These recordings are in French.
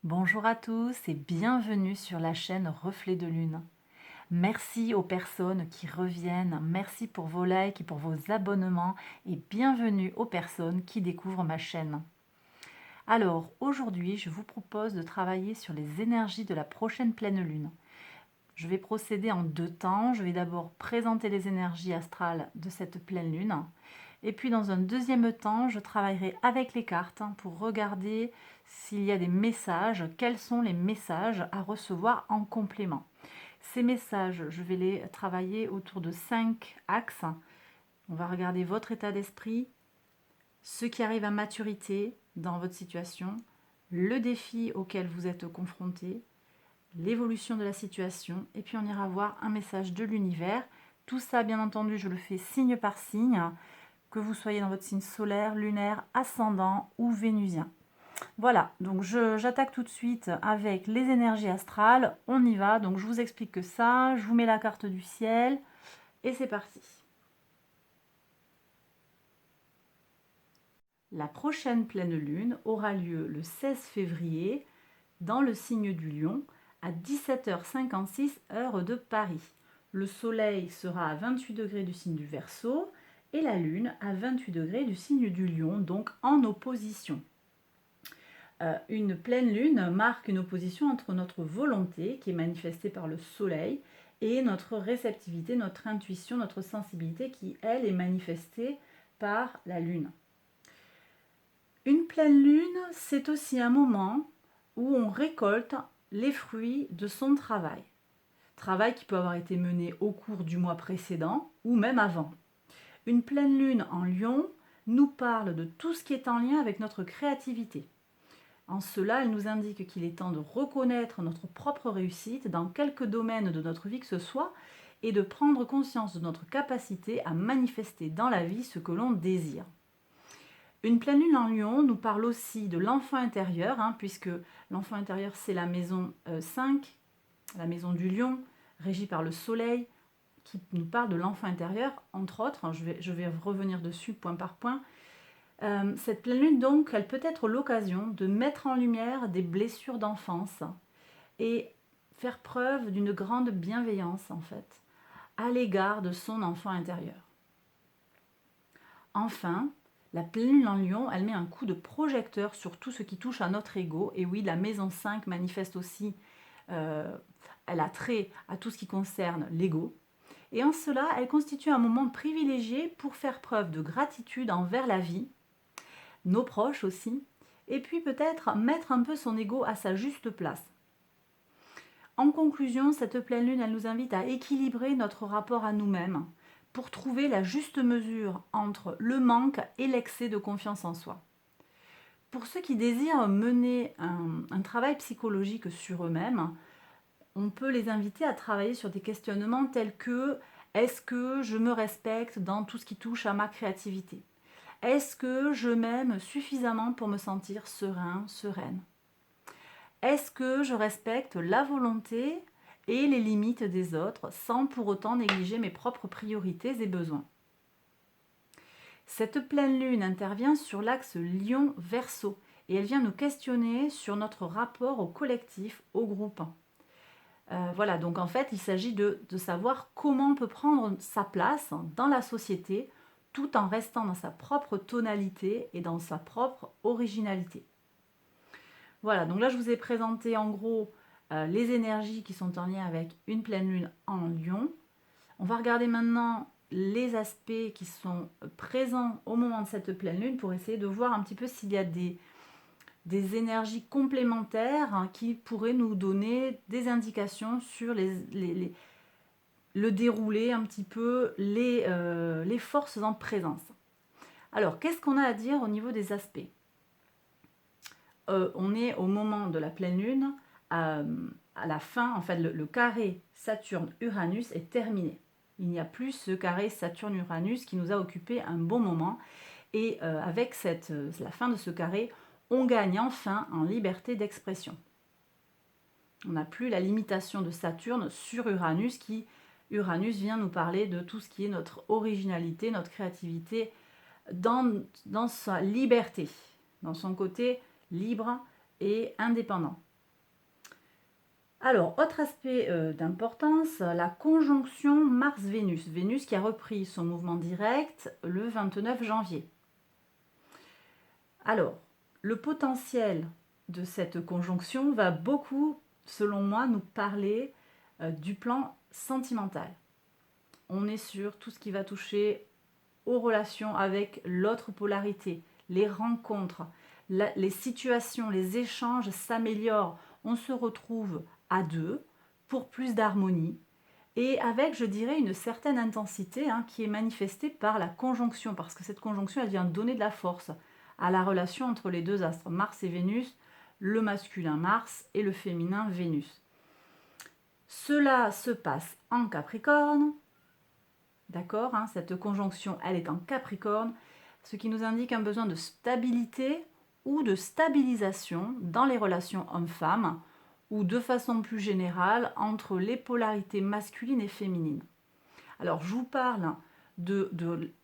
Bonjour à tous et bienvenue sur la chaîne Reflet de Lune. Merci aux personnes qui reviennent, merci pour vos likes et pour vos abonnements et bienvenue aux personnes qui découvrent ma chaîne. Alors aujourd'hui, je vous propose de travailler sur les énergies de la prochaine pleine lune. Je vais procéder en deux temps. Je vais d'abord présenter les énergies astrales de cette pleine lune. Et puis dans un deuxième temps, je travaillerai avec les cartes pour regarder s'il y a des messages, quels sont les messages à recevoir en complément. Ces messages, je vais les travailler autour de 5 axes. On va regarder votre état d'esprit, ce qui arrive à maturité dans votre situation, le défi auquel vous êtes confronté, l'évolution de la situation, et puis on ira voir un message de l'univers. Tout ça, bien entendu, je le fais signe par signe, que vous soyez dans votre signe solaire, lunaire, ascendant ou vénusien. Voilà, donc j'attaque tout de suite avec les énergies astrales. On y va, donc je vous explique que ça, je vous mets la carte du ciel, et c'est parti. La prochaine pleine lune aura lieu le 16 février dans le signe du Lion à 17h56 heure de Paris. Le soleil sera à 28 degrés du signe du Verseau et la lune à 28 degrés du signe du Lion, donc en opposition. Une pleine lune marque une opposition entre notre volonté, qui est manifestée par le soleil, et notre réceptivité, notre intuition, notre sensibilité, qui, elle, est manifestée par la lune. Une pleine lune, c'est aussi un moment où on récolte les fruits de son travail. Travail qui peut avoir été mené au cours du mois précédent ou même avant. Une pleine lune en Lion nous parle de tout ce qui est en lien avec notre créativité. En cela, elle nous indique qu'il est temps de reconnaître notre propre réussite dans quelque domaine de notre vie que ce soit et de prendre conscience de notre capacité à manifester dans la vie ce que l'on désire. Une pleine lune en Lion nous parle aussi de l'enfant intérieur, puisque l'enfant intérieur c'est la maison 5, la maison du lion, régie par le soleil, qui nous parle de l'enfant intérieur, entre autres. Je vais revenir dessus point par point. Cette pleine lune, donc, elle peut être l'occasion de mettre en lumière des blessures d'enfance et faire preuve d'une grande bienveillance, en fait, à l'égard de son enfant intérieur. Enfin, la pleine lune en Lion, elle met un coup de projecteur sur tout ce qui touche à notre ego. Et oui, la maison 5 manifeste aussi, elle a trait à tout ce qui concerne l'ego. Et en cela, elle constitue un moment privilégié pour faire preuve de gratitude envers la vie, nos proches aussi, et puis peut-être mettre un peu son ego à sa juste place. En conclusion, cette pleine lune, elle nous invite à équilibrer notre rapport à nous-mêmes pour trouver la juste mesure entre le manque et l'excès de confiance en soi. Pour ceux qui désirent mener un travail psychologique sur eux-mêmes, on peut les inviter à travailler sur des questionnements tels que: est-ce que je me respecte dans tout ce qui touche à ma créativité? Est-ce que je m'aime suffisamment pour me sentir serein, sereine? Est-ce que je respecte la volonté et les limites des autres sans pour autant négliger mes propres priorités et besoins? Cette pleine lune intervient sur l'axe Lion-Verseau et elle vient nous questionner sur notre rapport au collectif, au groupe. Voilà, donc en fait, il s'agit de savoir comment on peut prendre sa place dans la société tout en restant dans sa propre tonalité et dans sa propre originalité. Voilà, donc là, je vous ai présenté en gros les énergies qui sont en lien avec une pleine lune en Lion. On va regarder maintenant les aspects qui sont présents au moment de cette pleine lune pour essayer de voir un petit peu s'il y a des énergies complémentaires qui pourraient nous donner des indications sur le déroulé, un petit peu les forces en présence. Alors, qu'est-ce qu'on a à dire au niveau des aspects? On est au moment de la pleine lune, à la fin, en fait, le carré Saturne-Uranus est terminé. Il n'y a plus ce carré Saturne-Uranus qui nous a occupé un bon moment. Et avec la fin de ce carré, on gagne enfin en liberté d'expression. On n'a plus la limitation de Saturne sur Uranus, Uranus vient nous parler de tout ce qui est notre originalité, notre créativité, dans sa liberté, dans son côté libre et indépendant. Alors, autre aspect d'importance, la conjonction Mars-Vénus. Vénus qui a repris son mouvement direct le 29 janvier. Alors, le potentiel de cette conjonction va beaucoup, selon moi, nous parler du plan sentimental. On est sur tout ce qui va toucher aux relations avec l'autre polarité, les rencontres, les situations, les échanges s'améliorent. On se retrouve à deux pour plus d'harmonie et avec, je dirais, une certaine intensité qui est manifestée par la conjonction, parce que cette conjonction, elle vient donner de la force à la relation entre les deux astres, Mars et Vénus, le masculin Mars et le féminin Vénus. Cela se passe en Capricorne, d'accord, cette conjonction, elle est en Capricorne, ce qui nous indique un besoin de stabilité ou de stabilisation dans les relations hommes-femmes, ou de façon plus générale entre les polarités masculines et féminines. Alors je vous parle de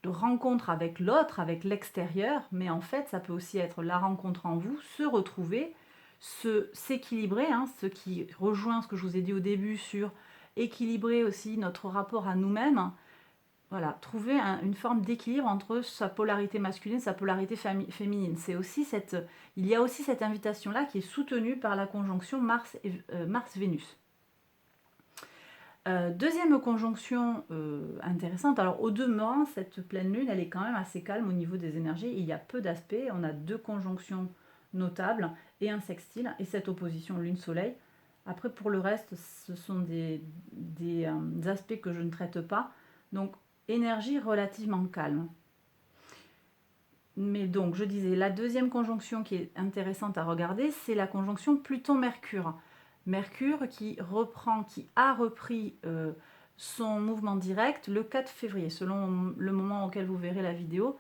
rencontre avec l'autre, avec l'extérieur, mais en fait ça peut aussi être la rencontre en vous, se retrouver, s'équilibrer, ce qui rejoint ce que je vous ai dit au début sur équilibrer aussi notre rapport à nous-mêmes. Voilà, trouver une forme d'équilibre entre sa polarité masculine et sa polarité féminine. Il y a aussi cette invitation-là qui est soutenue par la conjonction Mars-Vénus. Deuxième conjonction intéressante, alors au demeurant, cette pleine lune, elle est quand même assez calme au niveau des énergies. Il y a peu d'aspects, on a 2 conjonctions notables et un sextile, et cette opposition lune-soleil. Après, pour le reste, ce sont des aspects que je ne traite pas. Donc, énergie relativement calme. Mais donc, je disais, la deuxième conjonction qui est intéressante à regarder, c'est la conjonction Pluton-Mercure. Mercure qui a repris son mouvement direct le 4 février. Selon le moment auquel vous verrez la vidéo,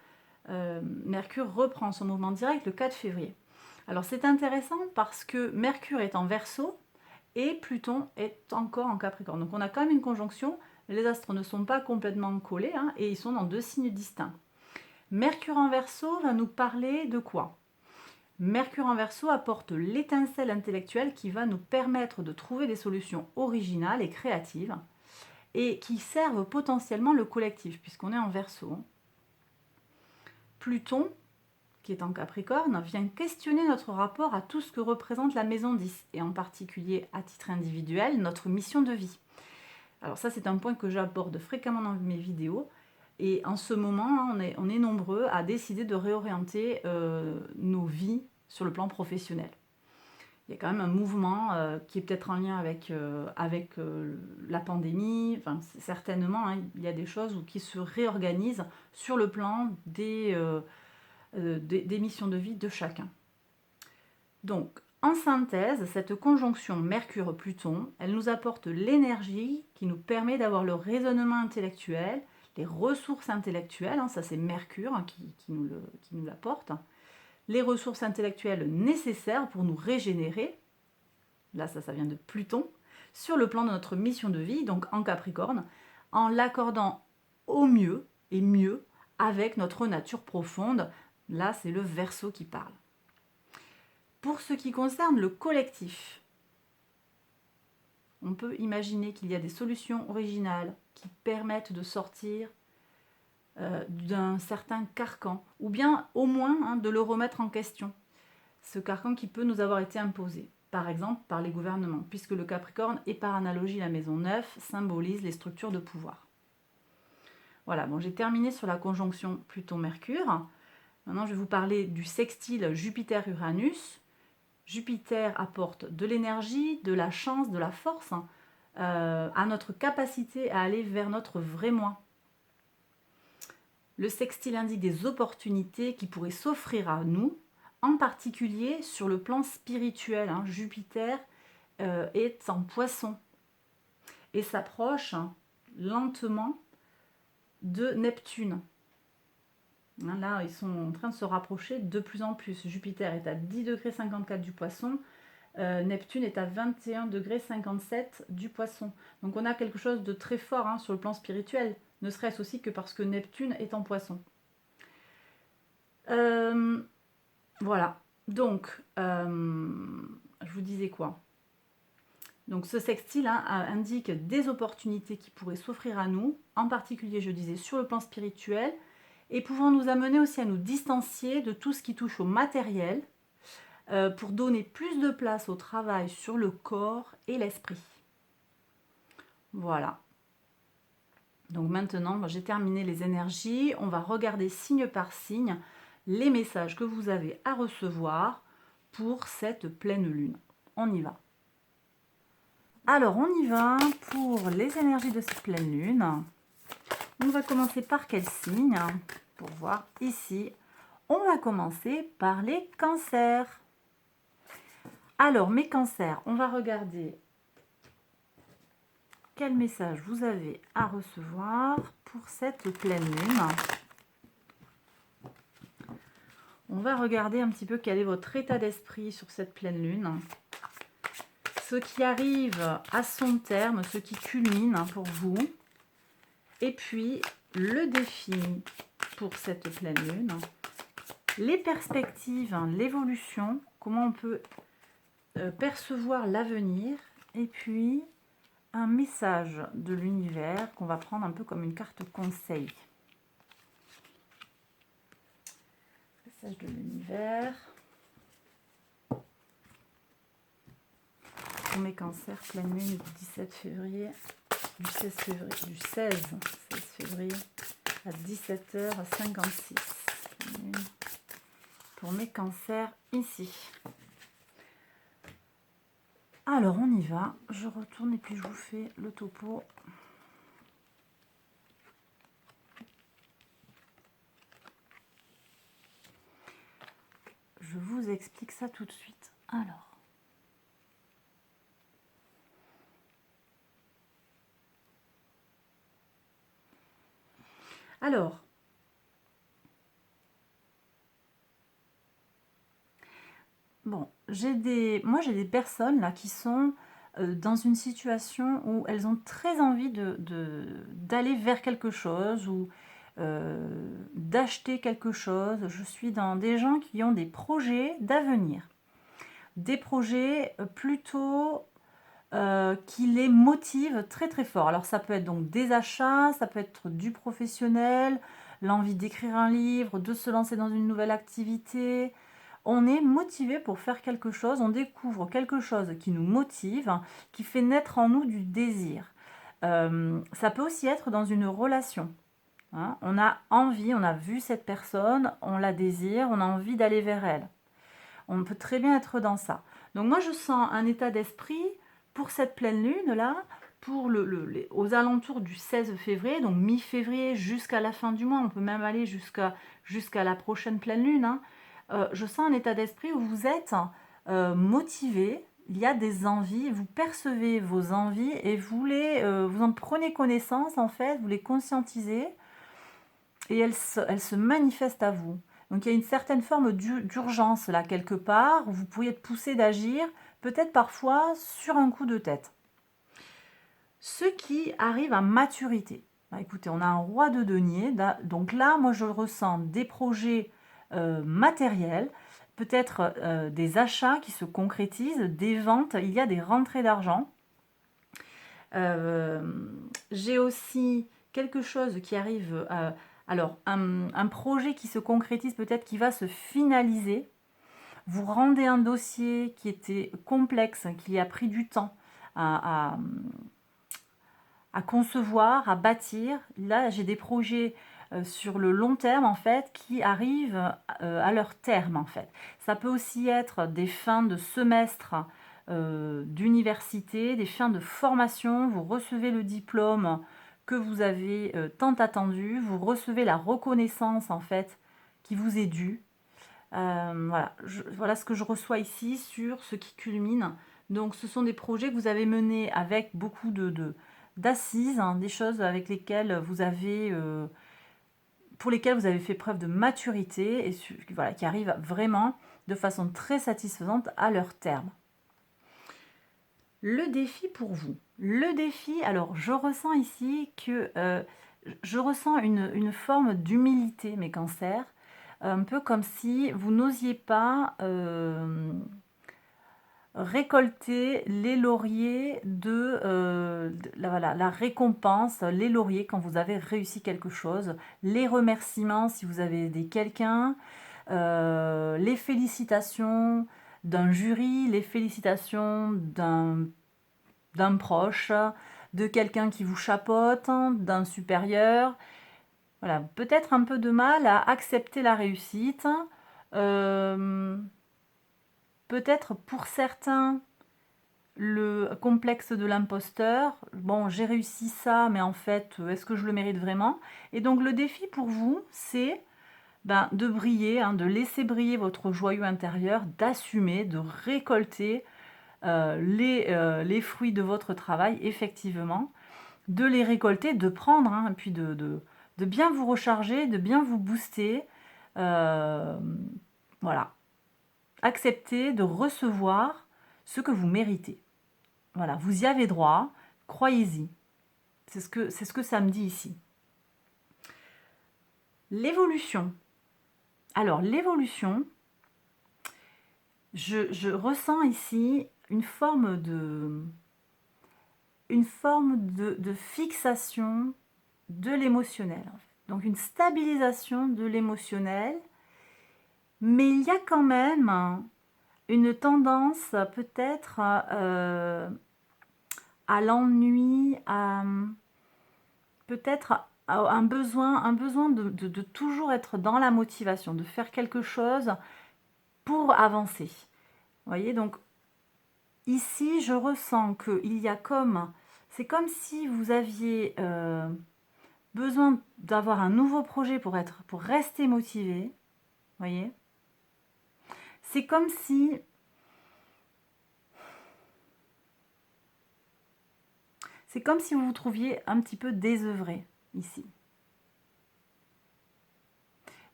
Mercure reprend son mouvement direct le 4 février. Alors, c'est intéressant parce que Mercure est en Verseau et Pluton est encore en Capricorne. Donc, on a quand même une conjonction. Les astres ne sont pas complètement collés et ils sont dans 2 signes distincts. Mercure en Verseau va nous parler de quoi? Mercure en Verseau apporte l'étincelle intellectuelle qui va nous permettre de trouver des solutions originales et créatives et qui servent potentiellement le collectif puisqu'on est en Verseau. Pluton, qui est en Capricorne, vient questionner notre rapport à tout ce que représente la maison 10 et en particulier à titre individuel notre mission de vie. Alors ça, c'est un point que j'aborde fréquemment dans mes vidéos. Et en ce moment, on est nombreux à décider de réorienter nos vies sur le plan professionnel. Il y a quand même un mouvement qui est peut-être en lien avec la pandémie. Enfin, certainement, il y a des choses qui se réorganisent sur le plan des missions de vie de chacun. Donc, en synthèse, cette conjonction Mercure-Pluton, elle nous apporte l'énergie qui nous permet d'avoir le raisonnement intellectuel, les ressources intellectuelles, ça c'est Mercure qui nous l'apporte, les ressources intellectuelles nécessaires pour nous régénérer, là ça vient de Pluton, sur le plan de notre mission de vie, donc en Capricorne, en l'accordant au mieux et mieux avec notre nature profonde, là c'est le Verseau qui parle. Pour ce qui concerne le collectif, on peut imaginer qu'il y a des solutions originales qui permettent de sortir d'un certain carcan, ou bien au moins de le remettre en question. Ce carcan qui peut nous avoir été imposé, par exemple par les gouvernements, puisque le Capricorne et par analogie la maison 9 symbolise les structures de pouvoir. Voilà, bon, j'ai terminé sur la conjonction Pluton-Mercure. Maintenant, je vais vous parler du sextile Jupiter-Uranus. Jupiter apporte de l'énergie, de la chance, de la force à notre capacité à aller vers notre vrai moi. Le sextile indique des opportunités qui pourraient s'offrir à nous, en particulier sur le plan spirituel. Jupiter est en Poisson et s'approche lentement de Neptune. Là, ils sont en train de se rapprocher de plus en plus. Jupiter est à 10,54 degrés du Poisson. Neptune est à 21,57 degrés du Poisson. Donc on a quelque chose de très fort sur le plan spirituel, ne serait-ce aussi que parce que Neptune est en Poisson. Voilà. Donc, je vous disais quoi? Donc ce sextile indique des opportunités qui pourraient s'offrir à nous, en particulier, je disais, sur le plan spirituel, et pouvant nous amener aussi à nous distancier de tout ce qui touche au matériel, pour donner plus de place au travail sur le corps et l'esprit. Voilà. Donc maintenant, j'ai terminé les énergies. On va regarder signe par signe les messages que vous avez à recevoir pour cette pleine lune. On y va. Alors, on y va pour les énergies de cette pleine lune. On va commencer par quel signe? Pour voir ici, on va commencer par les cancers. Alors, mes cancers, on va regarder quel message vous avez à recevoir pour cette pleine lune. On va regarder un petit peu quel est votre état d'esprit sur cette pleine lune. Ce qui arrive à son terme, ce qui culmine pour vous. Et puis, le défi pour cette pleine lune. Les perspectives, l'évolution, comment on peut percevoir l'avenir. Et puis, un message de l'univers qu'on va prendre un peu comme une carte conseil. Message de l'univers. Pour mes cancers, pleine lune du 17 février, du 16 février à 17h56. Pour mes cancers ici. Alors on y va, je retourne et puis je vous fais le topo. Je vous explique ça tout de suite. Alors, bon, j'ai des personnes là qui sont dans une situation où elles ont très envie d'aller vers quelque chose ou d'acheter quelque chose. Je suis dans des gens qui ont des projets d'avenir, des projets plutôt qui les motivent très très fort. Alors ça peut être donc des achats, ça peut être du professionnel, l'envie d'écrire un livre, de se lancer dans une nouvelle activité. On est motivé pour faire quelque chose, on découvre quelque chose qui nous motive, qui fait naître en nous du désir. Ça peut aussi être dans une relation. Hein. On a envie, on a vu cette personne, on la désire, on a envie d'aller vers elle. On peut très bien être dans ça. Donc moi je sens un état d'esprit pour cette pleine lune là, pour aux alentours du 16 février, donc mi-février jusqu'à la fin du mois, on peut même aller jusqu'à la prochaine pleine lune. Hein. Je sens un état d'esprit où vous êtes motivé, il y a des envies, vous percevez vos envies et vous en prenez connaissance en fait, vous les conscientisez et elles se manifestent à vous. Donc il y a une certaine forme d'urgence là quelque part, où vous pourriez être poussé d'agir, peut-être parfois sur un coup de tête. Ce qui arrive à maturité. Bah, écoutez, on a un roi de denier, donc là moi je ressens des projets matériels, peut-être des achats qui se concrétisent, des ventes, il y a des rentrées d'argent. J'ai aussi quelque chose qui arrive, alors un projet qui se concrétise, peut-être qui va se finaliser. Vous rendez un dossier qui était complexe, qui a pris du temps à concevoir, à bâtir. Là, j'ai des projets sur le long terme, en fait, qui arrivent à leur terme, en fait. Ça peut aussi être des fins de semestre d'université, des fins de formation. Vous recevez le diplôme que vous avez tant attendu. Vous recevez la reconnaissance, en fait, qui vous est due. Voilà ce que je reçois ici sur ce qui culmine. Donc, ce sont des projets que vous avez menés avec beaucoup d'assises, hein, des choses avec lesquelles vous avez, pour lesquelles vous avez fait preuve de maturité et voilà, qui arrivent vraiment de façon très satisfaisante à leur terme. Le défi pour vous. Le défi, alors je ressens ici que je ressens une forme d'humilité, mes cancers, un peu comme si vous n'osiez pas récolter les lauriers voilà, la récompense, les lauriers quand vous avez réussi quelque chose, les remerciements si vous avez aidé quelqu'un, les félicitations d'un jury, les félicitations d'un proche, de quelqu'un qui vous chapeaute, d'un supérieur. Voilà, peut-être un peu de mal à accepter la réussite. Peut-être pour certains, le complexe de l'imposteur. Bon, j'ai réussi ça, mais en fait, est-ce que je le mérite vraiment? Et donc, le défi pour vous, c'est de briller, hein, de laisser briller votre joyau intérieur, d'assumer, de récolter les fruits de votre travail, effectivement, de les récolter, de prendre, hein, et puis de bien vous recharger, de bien vous booster. Voilà. Accepter de recevoir ce que vous méritez. Voilà, vous y avez droit, croyez-y. C'est ce que ça me dit ici. L'évolution. Alors, l'évolution, je ressens ici une forme de fixation de l'émotionnel. Donc, une stabilisation de l'émotionnel. Mais il y a quand même une tendance peut-être à l'ennui, à peut-être un besoin de toujours être dans la motivation, de faire quelque chose pour avancer. Vous voyez, donc ici, je ressens qu'il y a c'est comme si vous aviez besoin d'avoir un nouveau projet pour rester motivé. Vous voyez, c'est comme si vous vous trouviez un petit peu désœuvré ici.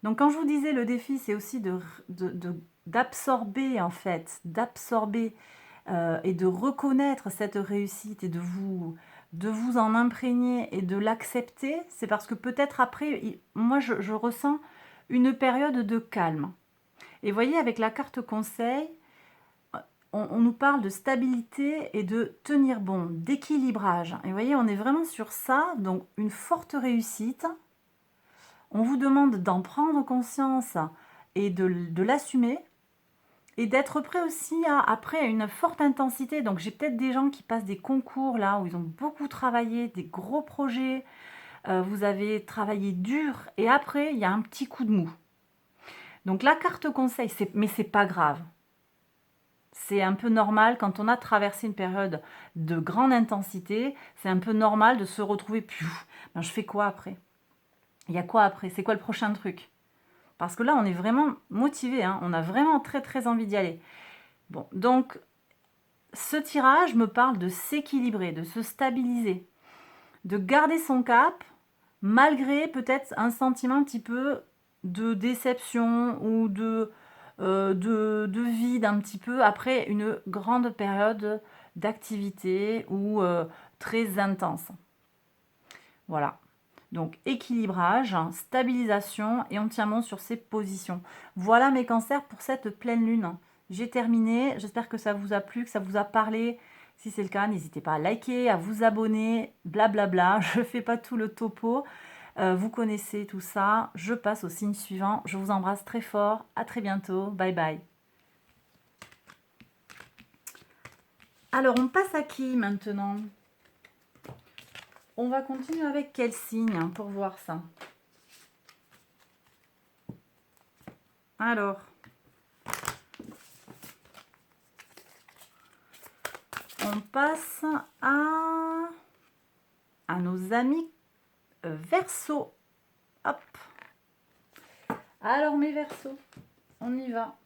Donc quand je vous disais le défi, c'est aussi d'absorber en fait, et de reconnaître cette réussite et de vous en imprégner et de l'accepter, c'est parce que peut-être après, moi je ressens une période de calme. Et vous voyez, avec la carte conseil, on nous parle de stabilité et de tenir bon, d'équilibrage. Et vous voyez, on est vraiment sur ça, donc une forte réussite. On vous demande d'en prendre conscience et de l'assumer et d'être prêt aussi après une forte intensité. Donc j'ai peut-être des gens qui passent des concours là où ils ont beaucoup travaillé, des gros projets, vous avez travaillé dur et après il y a un petit coup de mou. Donc la carte conseil, mais c'est pas grave. C'est un peu normal quand on a traversé une période de grande intensité, c'est un peu normal de se retrouver, je fais quoi après? Il y a quoi après? C'est quoi le prochain truc? Parce que là, on est vraiment motivé, hein, on a vraiment très très envie d'y aller. Bon, donc ce tirage me parle de s'équilibrer, de se stabiliser, de garder son cap, malgré peut-être un sentiment un petit peu de déception ou de vide un petit peu après une grande période d'activité ou très intense. Voilà. Donc équilibrage, stabilisation et on tient bon sur ses positions. Voilà mes cancers pour cette pleine lune. J'ai terminé, j'espère que ça vous a plu, que ça vous a parlé. Si c'est le cas, n'hésitez pas à liker, à vous abonner, blablabla. Je ne fais pas tout le topo. Vous connaissez tout ça. Je passe au signe suivant. Je vous embrasse très fort. À très bientôt. Bye bye. Alors, on passe à qui maintenant? On va continuer avec quel signe pour voir ça? Alors, on passe à nos amis Verseau. Hop. Alors mes Verseaux, on y va.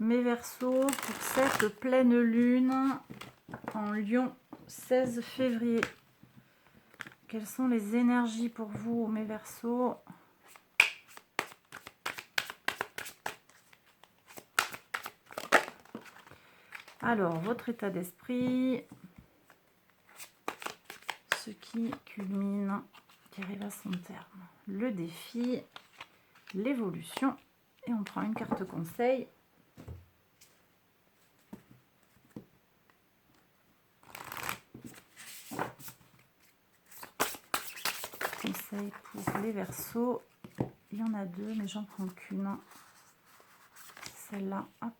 Mes Verseaux pour cette pleine lune en Lion, 16 février. Quelles sont les énergies pour vous, mes Verseaux? Alors, votre état d'esprit, ce qui culmine, qui arrive à son terme. Le défi, l'évolution. Et on prend une carte conseil. conseils pour les Verseaux. Il y en a deux, mais j'en prends qu'une. Celle-là, hop.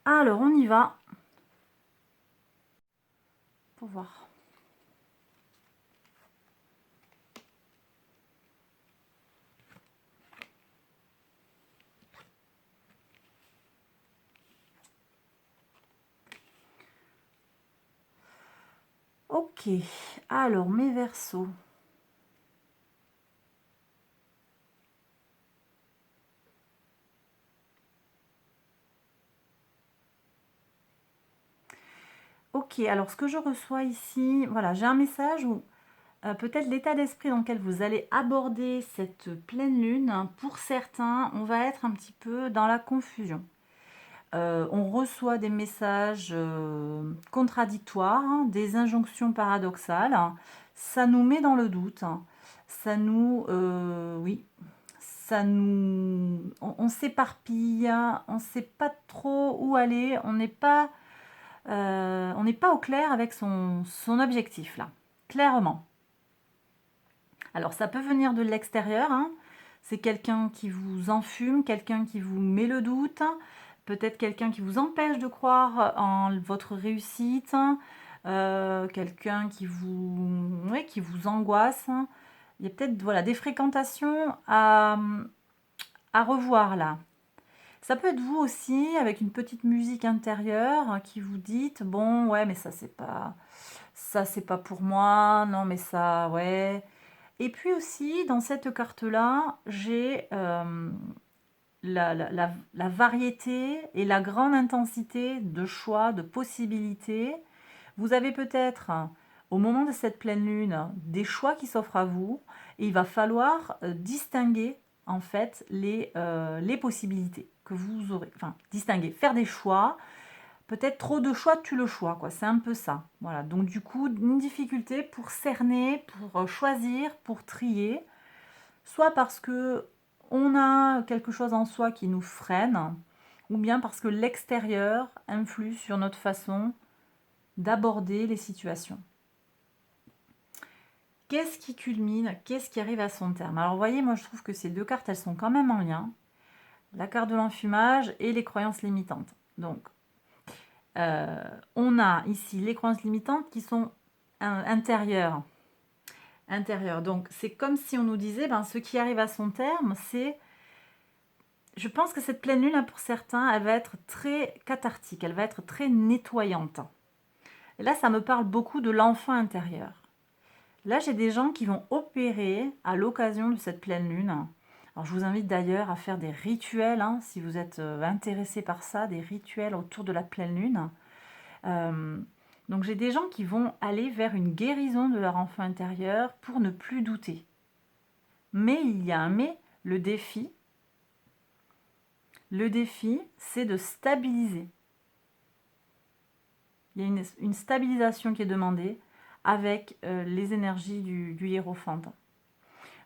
Alors, on y va. Pour voir. Ok, alors mes Verseaux. Ok, alors ce que je reçois ici, voilà, j'ai un message où peut-être l'état d'esprit dans lequel vous allez aborder cette pleine lune, pour certains, on va être un petit peu dans la confusion. On reçoit des messages contradictoires, hein, des injonctions paradoxales. Ça nous met dans le doute. Ça nous... oui. Ça nous... On s'éparpille. On ne sait pas trop où aller. On n'est pas au clair avec son objectif, là. Clairement. Alors, ça peut venir de l'extérieur. Hein. C'est quelqu'un qui vous enfume, quelqu'un qui vous met le doute, peut-être quelqu'un qui vous empêche de croire en votre réussite, quelqu'un qui vous angoisse. Il y a peut-être voilà, des fréquentations à revoir là. Ça peut être vous aussi, avec une petite musique intérieure qui vous dites, bon, ouais, mais ça, c'est pas pour moi, non, mais ça, ouais. Et puis aussi, dans cette carte-là, j'ai la variété et la grande intensité de choix, de possibilités. Vous avez peut-être, au moment de cette pleine lune, des choix qui s'offrent à vous, et il va falloir distinguer, en fait, les possibilités que vous aurez. Enfin, distinguer, faire des choix. Peut-être trop de choix tue le choix, quoi. C'est un peu ça. Voilà. Donc du coup, une difficulté pour cerner, pour choisir, pour trier, soit parce que on a quelque chose en soi qui nous freine, ou bien parce que l'extérieur influe sur notre façon d'aborder les situations. Qu'est-ce qui culmine? Qu'est-ce qui arrive à son terme? Alors vous voyez, moi je trouve que ces deux cartes, elles sont quand même en lien. La carte de l'enfumage et les croyances limitantes. Donc, on a ici les croyances limitantes qui sont intérieures. Donc, c'est comme si on nous disait, ben, ce qui arrive à son terme, c'est... Je pense que cette pleine lune, pour certains, elle va être très cathartique, elle va être très nettoyante. Et là, ça me parle beaucoup de l'enfant intérieur. Là, j'ai des gens qui vont opérer à l'occasion de cette pleine lune. Alors, je vous invite d'ailleurs à faire des rituels, hein, si vous êtes intéressé par ça, des rituels autour de la pleine lune. Donc, j'ai des gens qui vont aller vers une guérison de leur enfant intérieur pour ne plus douter. Mais il y a un mais, le défi, c'est de stabiliser. Il y a une stabilisation qui est demandée avec les énergies du hiérophante.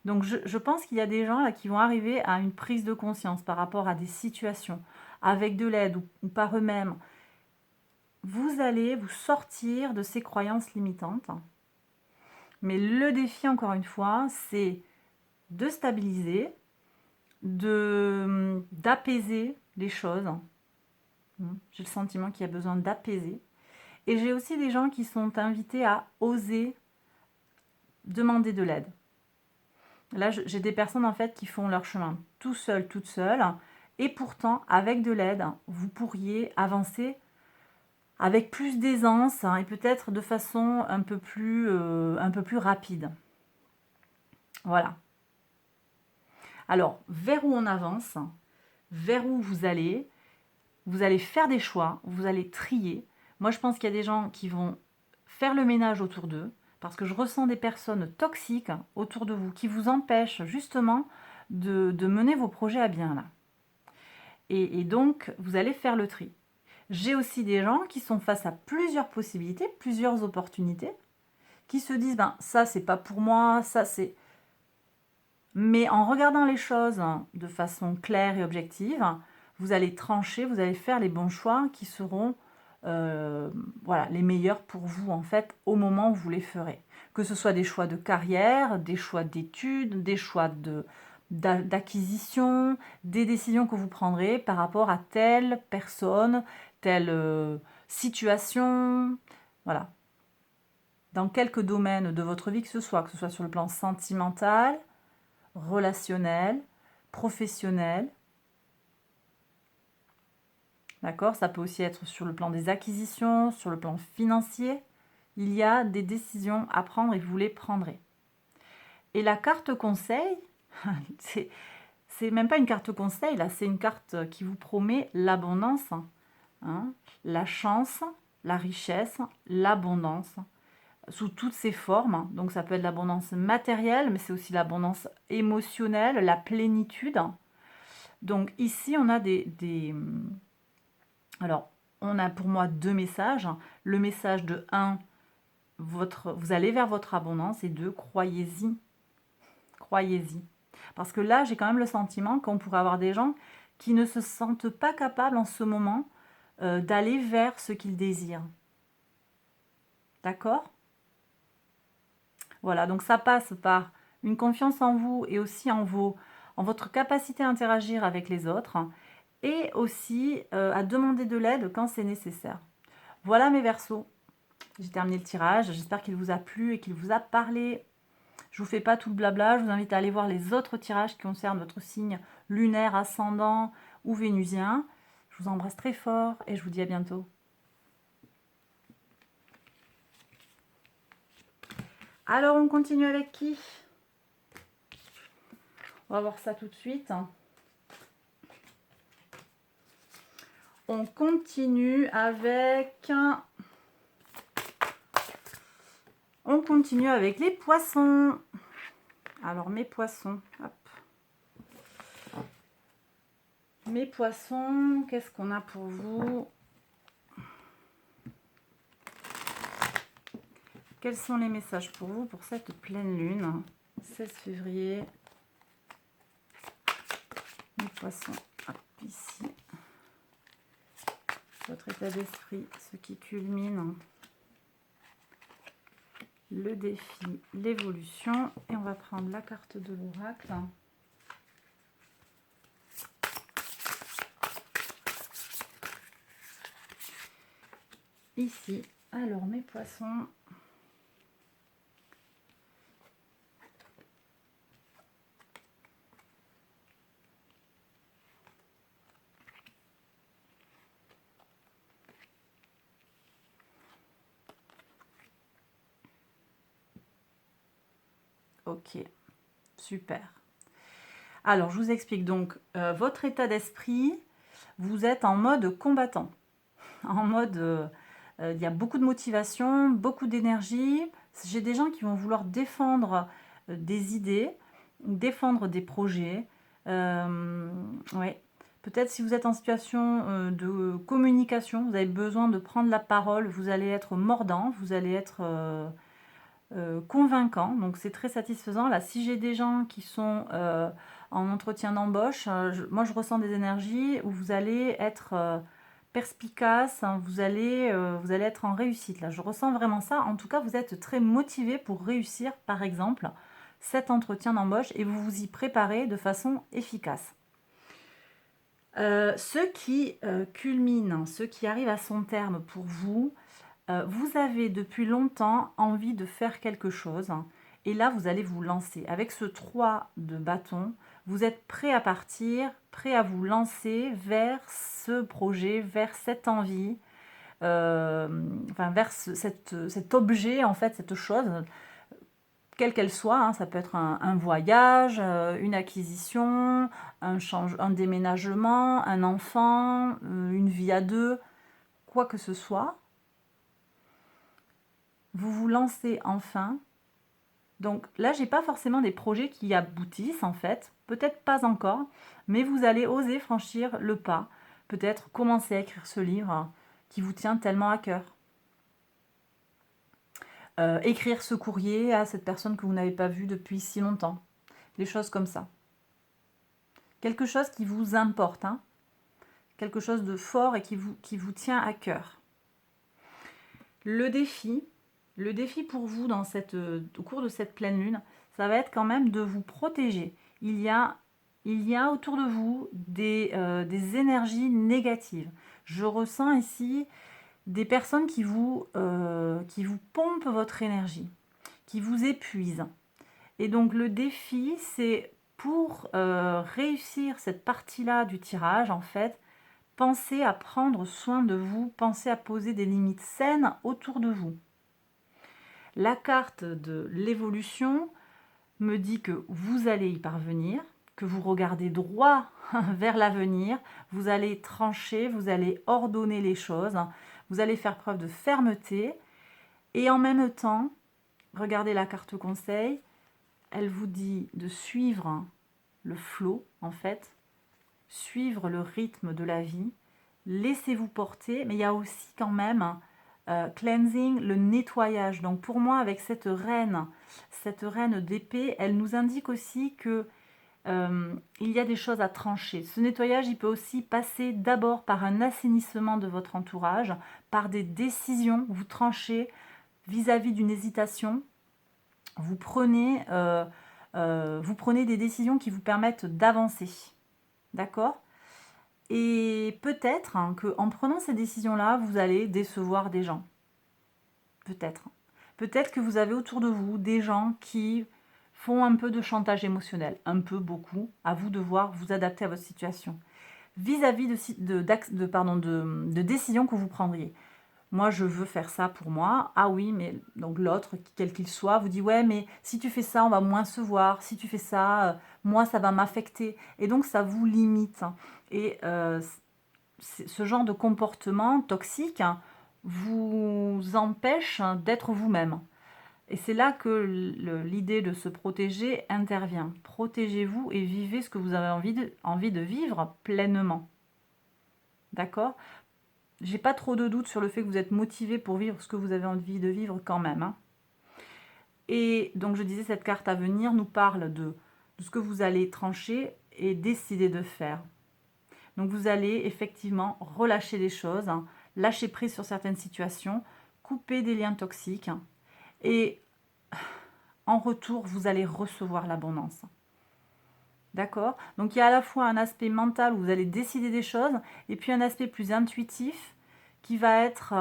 Donc je pense qu'il y a des gens là qui vont arriver à une prise de conscience par rapport à des situations, avec de l'aide ou par eux-mêmes. Vous allez vous sortir de ces croyances limitantes. Mais le défi, encore une fois, c'est de stabiliser, d'apaiser les choses. J'ai le sentiment qu'il y a besoin d'apaiser. Et j'ai aussi des gens qui sont invités à oser demander de l'aide. Là, j'ai des personnes en fait qui font leur chemin tout seul, toute seule. Et pourtant, avec de l'aide, vous pourriez avancer avec plus d'aisance et peut-être de façon un peu plus rapide. Voilà. Alors, vers où on avance, vers où vous allez faire des choix, vous allez trier. Moi, je pense qu'il y a des gens qui vont faire le ménage autour d'eux, parce que je ressens des personnes toxiques autour de vous, qui vous empêchent justement de mener vos projets à bien, là. Et donc, vous allez faire le tri. J'ai aussi des gens qui sont face à plusieurs possibilités, plusieurs opportunités, qui se disent, ben, ça, c'est pas pour moi, ça, c'est... Mais en regardant les choses de façon claire et objective, vous allez trancher, vous allez faire les bons choix qui seront voilà, les meilleurs pour vous, en fait, au moment où vous les ferez. Que ce soit des choix de carrière, des choix d'études, des choix d'acquisition, des décisions que vous prendrez par rapport à telle personne, telle situation, voilà. Dans quelques domaines de votre vie que ce soit sur le plan sentimental, relationnel, professionnel. D'accord? Ça peut aussi être sur le plan des acquisitions, sur le plan financier. Il y a des décisions à prendre et vous les prendrez. Et la carte conseil, c'est même pas une carte conseil, là, c'est une carte qui vous promet l'abondance, hein, la chance, la richesse, l'abondance, sous toutes ses formes. Donc ça peut être l'abondance matérielle, mais c'est aussi l'abondance émotionnelle, la plénitude. Donc ici, on a alors, on a pour moi 2 messages. Le message de 1, vous allez vers votre abondance, et 2, croyez-y. Croyez-y. Parce que là, j'ai quand même le sentiment qu'on pourrait avoir des gens qui ne se sentent pas capables en ce moment d'aller vers ce qu'ils désirent. D'accord? Voilà, donc ça passe par une confiance en vous et aussi en votre capacité à interagir avec les autres, et aussi à demander de l'aide quand c'est nécessaire. Voilà mes Verseaux. J'ai terminé le tirage. J'espère qu'il vous a plu et qu'il vous a parlé. Je vous fais pas tout le blabla. Je vous invite à aller voir les autres tirages qui concernent votre signe lunaire, ascendant ou vénusien. Je vous embrasse très fort et je vous dis à bientôt. Alors, on continue avec qui? On va voir ça tout de suite. On continue avec... On continue avec les poissons. Alors, mes poissons. Hop. Mes poissons, qu'est-ce qu'on a pour vous? Quels sont les messages pour vous pour cette pleine lune? 16 février. Mes poissons, hop, ici. Votre état d'esprit, ce qui culmine. Le défi, l'évolution. Et on va prendre la carte de l'oracle. Ici, alors mes poissons. Ok, super. Alors, je vous explique donc votre état d'esprit. Vous êtes en mode combattant. En mode, il y a beaucoup de motivation, beaucoup d'énergie. J'ai des gens qui vont vouloir défendre des idées, défendre des projets. Ouais. Peut-être si vous êtes en situation de communication, vous avez besoin de prendre la parole, vous allez être mordant, vous allez être convaincant. Donc c'est très satisfaisant. Là, si j'ai des gens qui sont en entretien d'embauche, moi je ressens des énergies où vous allez être perspicace, hein, vous allez être en réussite. Là, je ressens vraiment ça. En tout cas, vous êtes très motivé pour réussir, par exemple, cet entretien d'embauche, et vous vous y préparez de façon efficace. Ce qui culmine, ce qui arrive à son terme pour vous, vous avez depuis longtemps envie de faire quelque chose, et là, vous allez vous lancer. Avec ce 3 de bâton, vous êtes prêt à partir, prêt à vous lancer vers ce projet, vers cette envie, enfin vers cet objet, en fait, cette chose, quelle qu'elle soit, hein. Ça peut être un voyage, une acquisition, un déménagement, un enfant, une vie à deux, quoi que ce soit. Vous vous lancez enfin. Donc là, j'ai pas forcément des projets qui aboutissent en fait, peut-être pas encore, mais vous allez oser franchir le pas, peut-être commencer à écrire ce livre qui vous tient tellement à cœur. Écrire ce courrier à cette personne que vous n'avez pas vue depuis si longtemps. Des choses comme ça. Quelque chose qui vous importe, hein. Quelque chose de fort et qui vous tient à cœur. Le défi, le défi pour vous au cours de cette pleine lune, ça va être quand même de vous protéger. Il y a autour de vous des énergies négatives. Je ressens ici des personnes qui vous pompent votre énergie, qui vous épuisent. Et donc le défi, c'est pour réussir cette partie-là du tirage, en fait, pensez à prendre soin de vous, pensez à poser des limites saines autour de vous. La carte de l'évolution me dit que vous allez y parvenir, que vous regardez droit vers l'avenir, vous allez trancher, vous allez ordonner les choses, vous allez faire preuve de fermeté et en même temps, regardez la carte conseil, elle vous dit de suivre le flot en fait, suivre le rythme de la vie, laissez-vous porter, mais il y a aussi quand même cleansing, le nettoyage. Donc pour moi, avec cette reine d'épée, elle nous indique aussi que il y a des choses à trancher. Ce nettoyage, il peut aussi passer d'abord par un assainissement de votre entourage, par des décisions, vous tranchez vis-à-vis d'une hésitation, vous prenez des décisions qui vous permettent d'avancer. D'accord ? Et peut-être qu'en prenant ces décisions-là, vous allez décevoir des gens. Peut-être. Peut-être que vous avez autour de vous des gens qui font un peu de chantage émotionnel. Un peu, beaucoup. À vous de voir, vous adapter à votre situation. Vis-à-vis de décisions que vous prendriez. Moi, je veux faire ça pour moi. Ah oui, mais donc l'autre, quel qu'il soit, vous dit ouais, mais si tu fais ça, on va moins se voir. Si tu fais ça, moi, ça va m'affecter. Et donc, ça vous limite. Et ce genre de comportement toxique vous empêche d'être vous-même. Et c'est là que l'idée de se protéger intervient. Protégez-vous et vivez ce que vous avez envie de vivre pleinement. D'accord ? J'ai pas trop de doute sur le fait que vous êtes motivé pour vivre ce que vous avez envie de vivre quand même. Hein. Et donc je disais, cette carte à venir nous parle de ce que vous allez trancher et décider de faire. Donc vous allez effectivement relâcher des choses, hein, lâcher prise sur certaines situations, couper des liens toxiques et en retour, vous allez recevoir l'abondance. D'accord ? Donc il y a à la fois un aspect mental où vous allez décider des choses et puis un aspect plus intuitif qui va être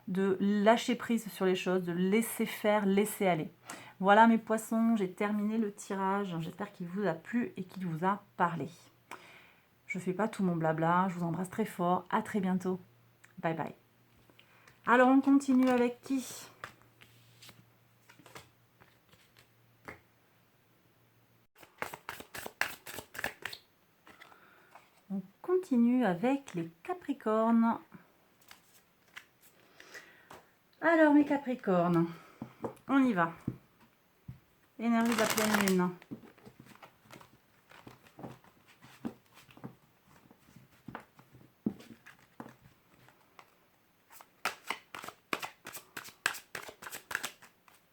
de lâcher prise sur les choses, de laisser faire, laisser aller. Voilà mes poissons, j'ai terminé le tirage. J'espère qu'il vous a plu et qu'il vous a parlé. Je ne fais pas tout mon blabla, je vous embrasse très fort. À très bientôt. Bye bye. Alors on continue avec qui ? On continue avec les Capricornes. Alors mes Capricornes, on y va. Énergie de la pleine lune.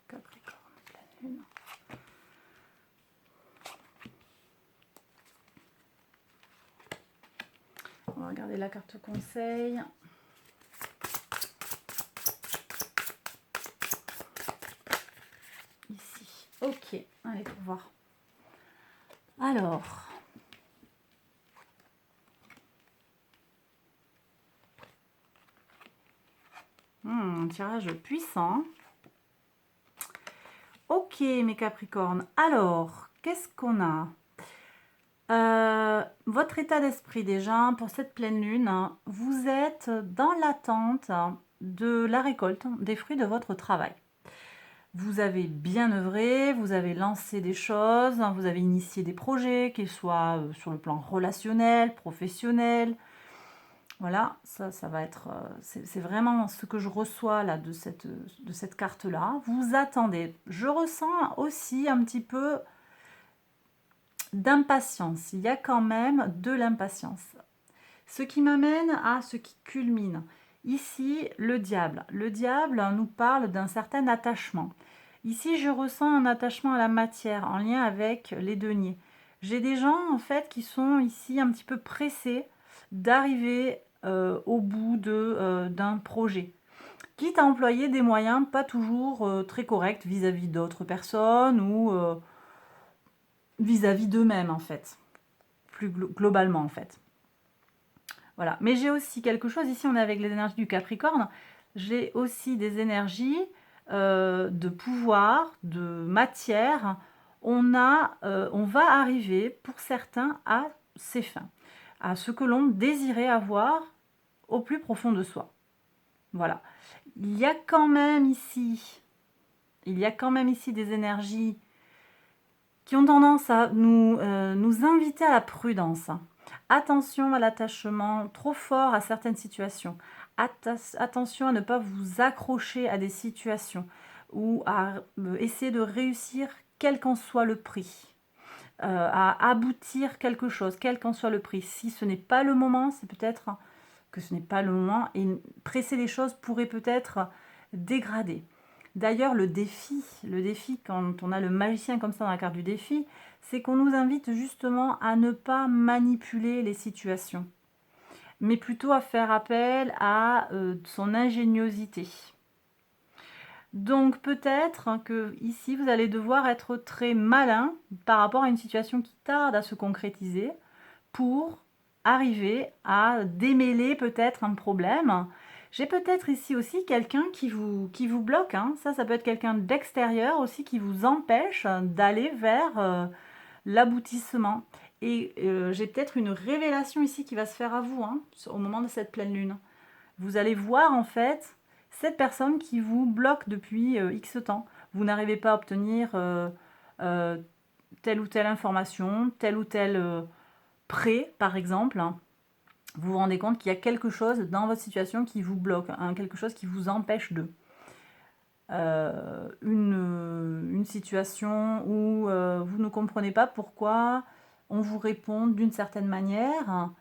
Capricorne, pleine lune. On va regarder la carte conseil. Ici. Ok, allez, pour voir. Alors. Un tirage puissant. Ok, mes Capricornes. Alors, qu'est-ce qu'on a ? Votre état d'esprit déjà, pour cette pleine lune, vous êtes dans l'attente de la récolte des fruits de votre travail. Vous avez bien œuvré, vous avez lancé des choses, vous avez initié des projets, qu'ils soient sur le plan relationnel, professionnel. Voilà, ça va être... c'est vraiment ce que je reçois là de cette carte-là. Vous attendez. Je ressens aussi un petit peu d'impatience. Il y a quand même de l'impatience. Ce qui m'amène à ce qui culmine. Ici, le diable. Le diable nous parle d'un certain attachement. Ici, je ressens un attachement à la matière en lien avec les deniers. J'ai des gens, en fait, qui sont ici un petit peu pressés d'arriver au bout d'un projet, quitte à employer des moyens pas toujours très corrects vis-à-vis d'autres personnes ou vis-à-vis d'eux-mêmes en fait, plus globalement en fait. Voilà, mais j'ai aussi quelque chose, ici on est avec les énergies du Capricorne, j'ai aussi des énergies de pouvoir, de matière. On va arriver pour certains à ses fins, à ce que l'on désirait avoir au plus profond de soi. Voilà. Il y a quand même ici des énergies qui ont tendance à nous inviter à la prudence. Attention à l'attachement trop fort à certaines situations. Attention à ne pas vous accrocher à des situations ou à essayer de réussir quel qu'en soit le prix. À aboutir quelque chose, quel qu'en soit le prix. Si ce n'est pas le moment, c'est peut-être que ce n'est pas le moment et presser les choses pourrait peut-être dégrader. D'ailleurs, le défi, quand on a le magicien comme ça dans la carte du défi, c'est qu'on nous invite justement à ne pas manipuler les situations, mais plutôt à faire appel à son ingéniosité. Donc peut-être que ici, vous allez devoir être très malin par rapport à une situation qui tarde à se concrétiser pour arriver à démêler peut-être un problème. J'ai peut-être ici aussi quelqu'un qui vous bloque. Hein. Ça peut être quelqu'un d'extérieur aussi qui vous empêche d'aller vers l'aboutissement. Et j'ai peut-être une révélation ici qui va se faire à vous hein, au moment de cette pleine lune. Vous allez voir en fait cette personne qui vous bloque depuis X temps. Vous n'arrivez pas à obtenir telle ou telle information, tel ou tel prêt, par exemple. Vous vous rendez compte qu'il y a quelque chose dans votre situation qui vous bloque, hein, quelque chose qui vous empêche de. Une situation où vous ne comprenez pas pourquoi on vous répond d'une certaine manière.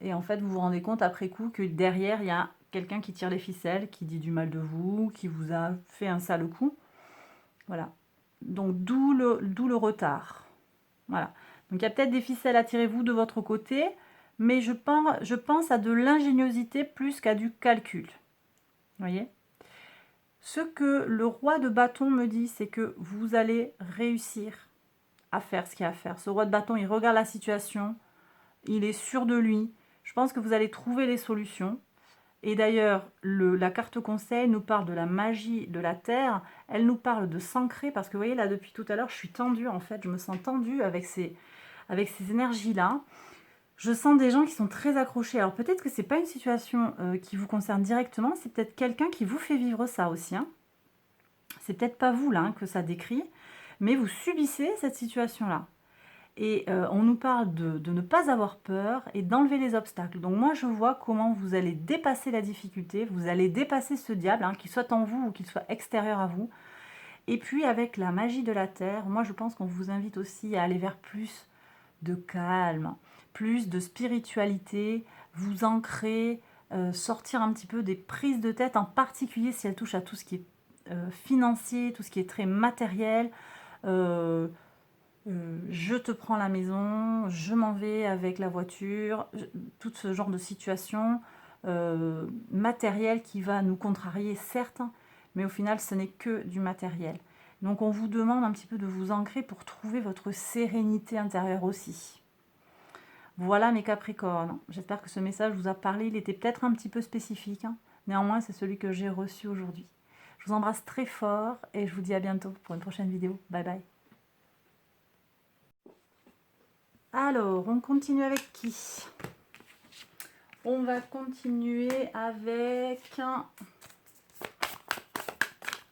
Et en fait, vous vous rendez compte après coup que derrière, il y a quelqu'un qui tire les ficelles, qui dit du mal de vous, qui vous a fait un sale coup. Voilà. Donc, d'où le retard. Voilà. Donc, il y a peut-être des ficelles à tirer vous de votre côté, mais je pense à de l'ingéniosité plus qu'à du calcul. Vous voyez ? Ce que le roi de bâton me dit, c'est que vous allez réussir à faire ce qu'il y a à faire. Ce roi de bâton, il regarde la situation, il est sûr de lui. Je pense que vous allez trouver les solutions. Et d'ailleurs, la carte conseil nous parle de la magie de la terre. Elle nous parle de s'ancrer parce que vous voyez là, depuis tout à l'heure, je suis tendue en fait. Je me sens tendue avec ces énergies-là. Je sens des gens qui sont très accrochés. Alors peut-être que ce n'est pas une situation qui vous concerne directement. C'est peut-être quelqu'un qui vous fait vivre ça aussi. Hein. C'est peut-être pas vous là hein, que ça décrit. Mais vous subissez cette situation-là. Et on nous parle de ne pas avoir peur et d'enlever les obstacles. Donc moi, je vois comment vous allez dépasser la difficulté, vous allez dépasser ce diable, hein, qu'il soit en vous ou qu'il soit extérieur à vous. Et puis avec la magie de la terre, moi je pense qu'on vous invite aussi à aller vers plus de calme, plus de spiritualité, vous ancrer, sortir un petit peu des prises de tête, en particulier si elles touchent à tout ce qui est financier, tout ce qui est très matériel. Je te prends la maison, je m'en vais avec la voiture, tout ce genre de situation matérielle qui va nous contrarier, certes, mais au final, ce n'est que du matériel. Donc, on vous demande un petit peu de vous ancrer pour trouver votre sérénité intérieure aussi. Voilà mes Capricornes. J'espère que ce message vous a parlé. Il était peut-être un petit peu spécifique. Hein. Néanmoins, c'est celui que j'ai reçu aujourd'hui. Je vous embrasse très fort et je vous dis à bientôt pour une prochaine vidéo. Bye bye. Alors, on continue avec qui? On va continuer avec...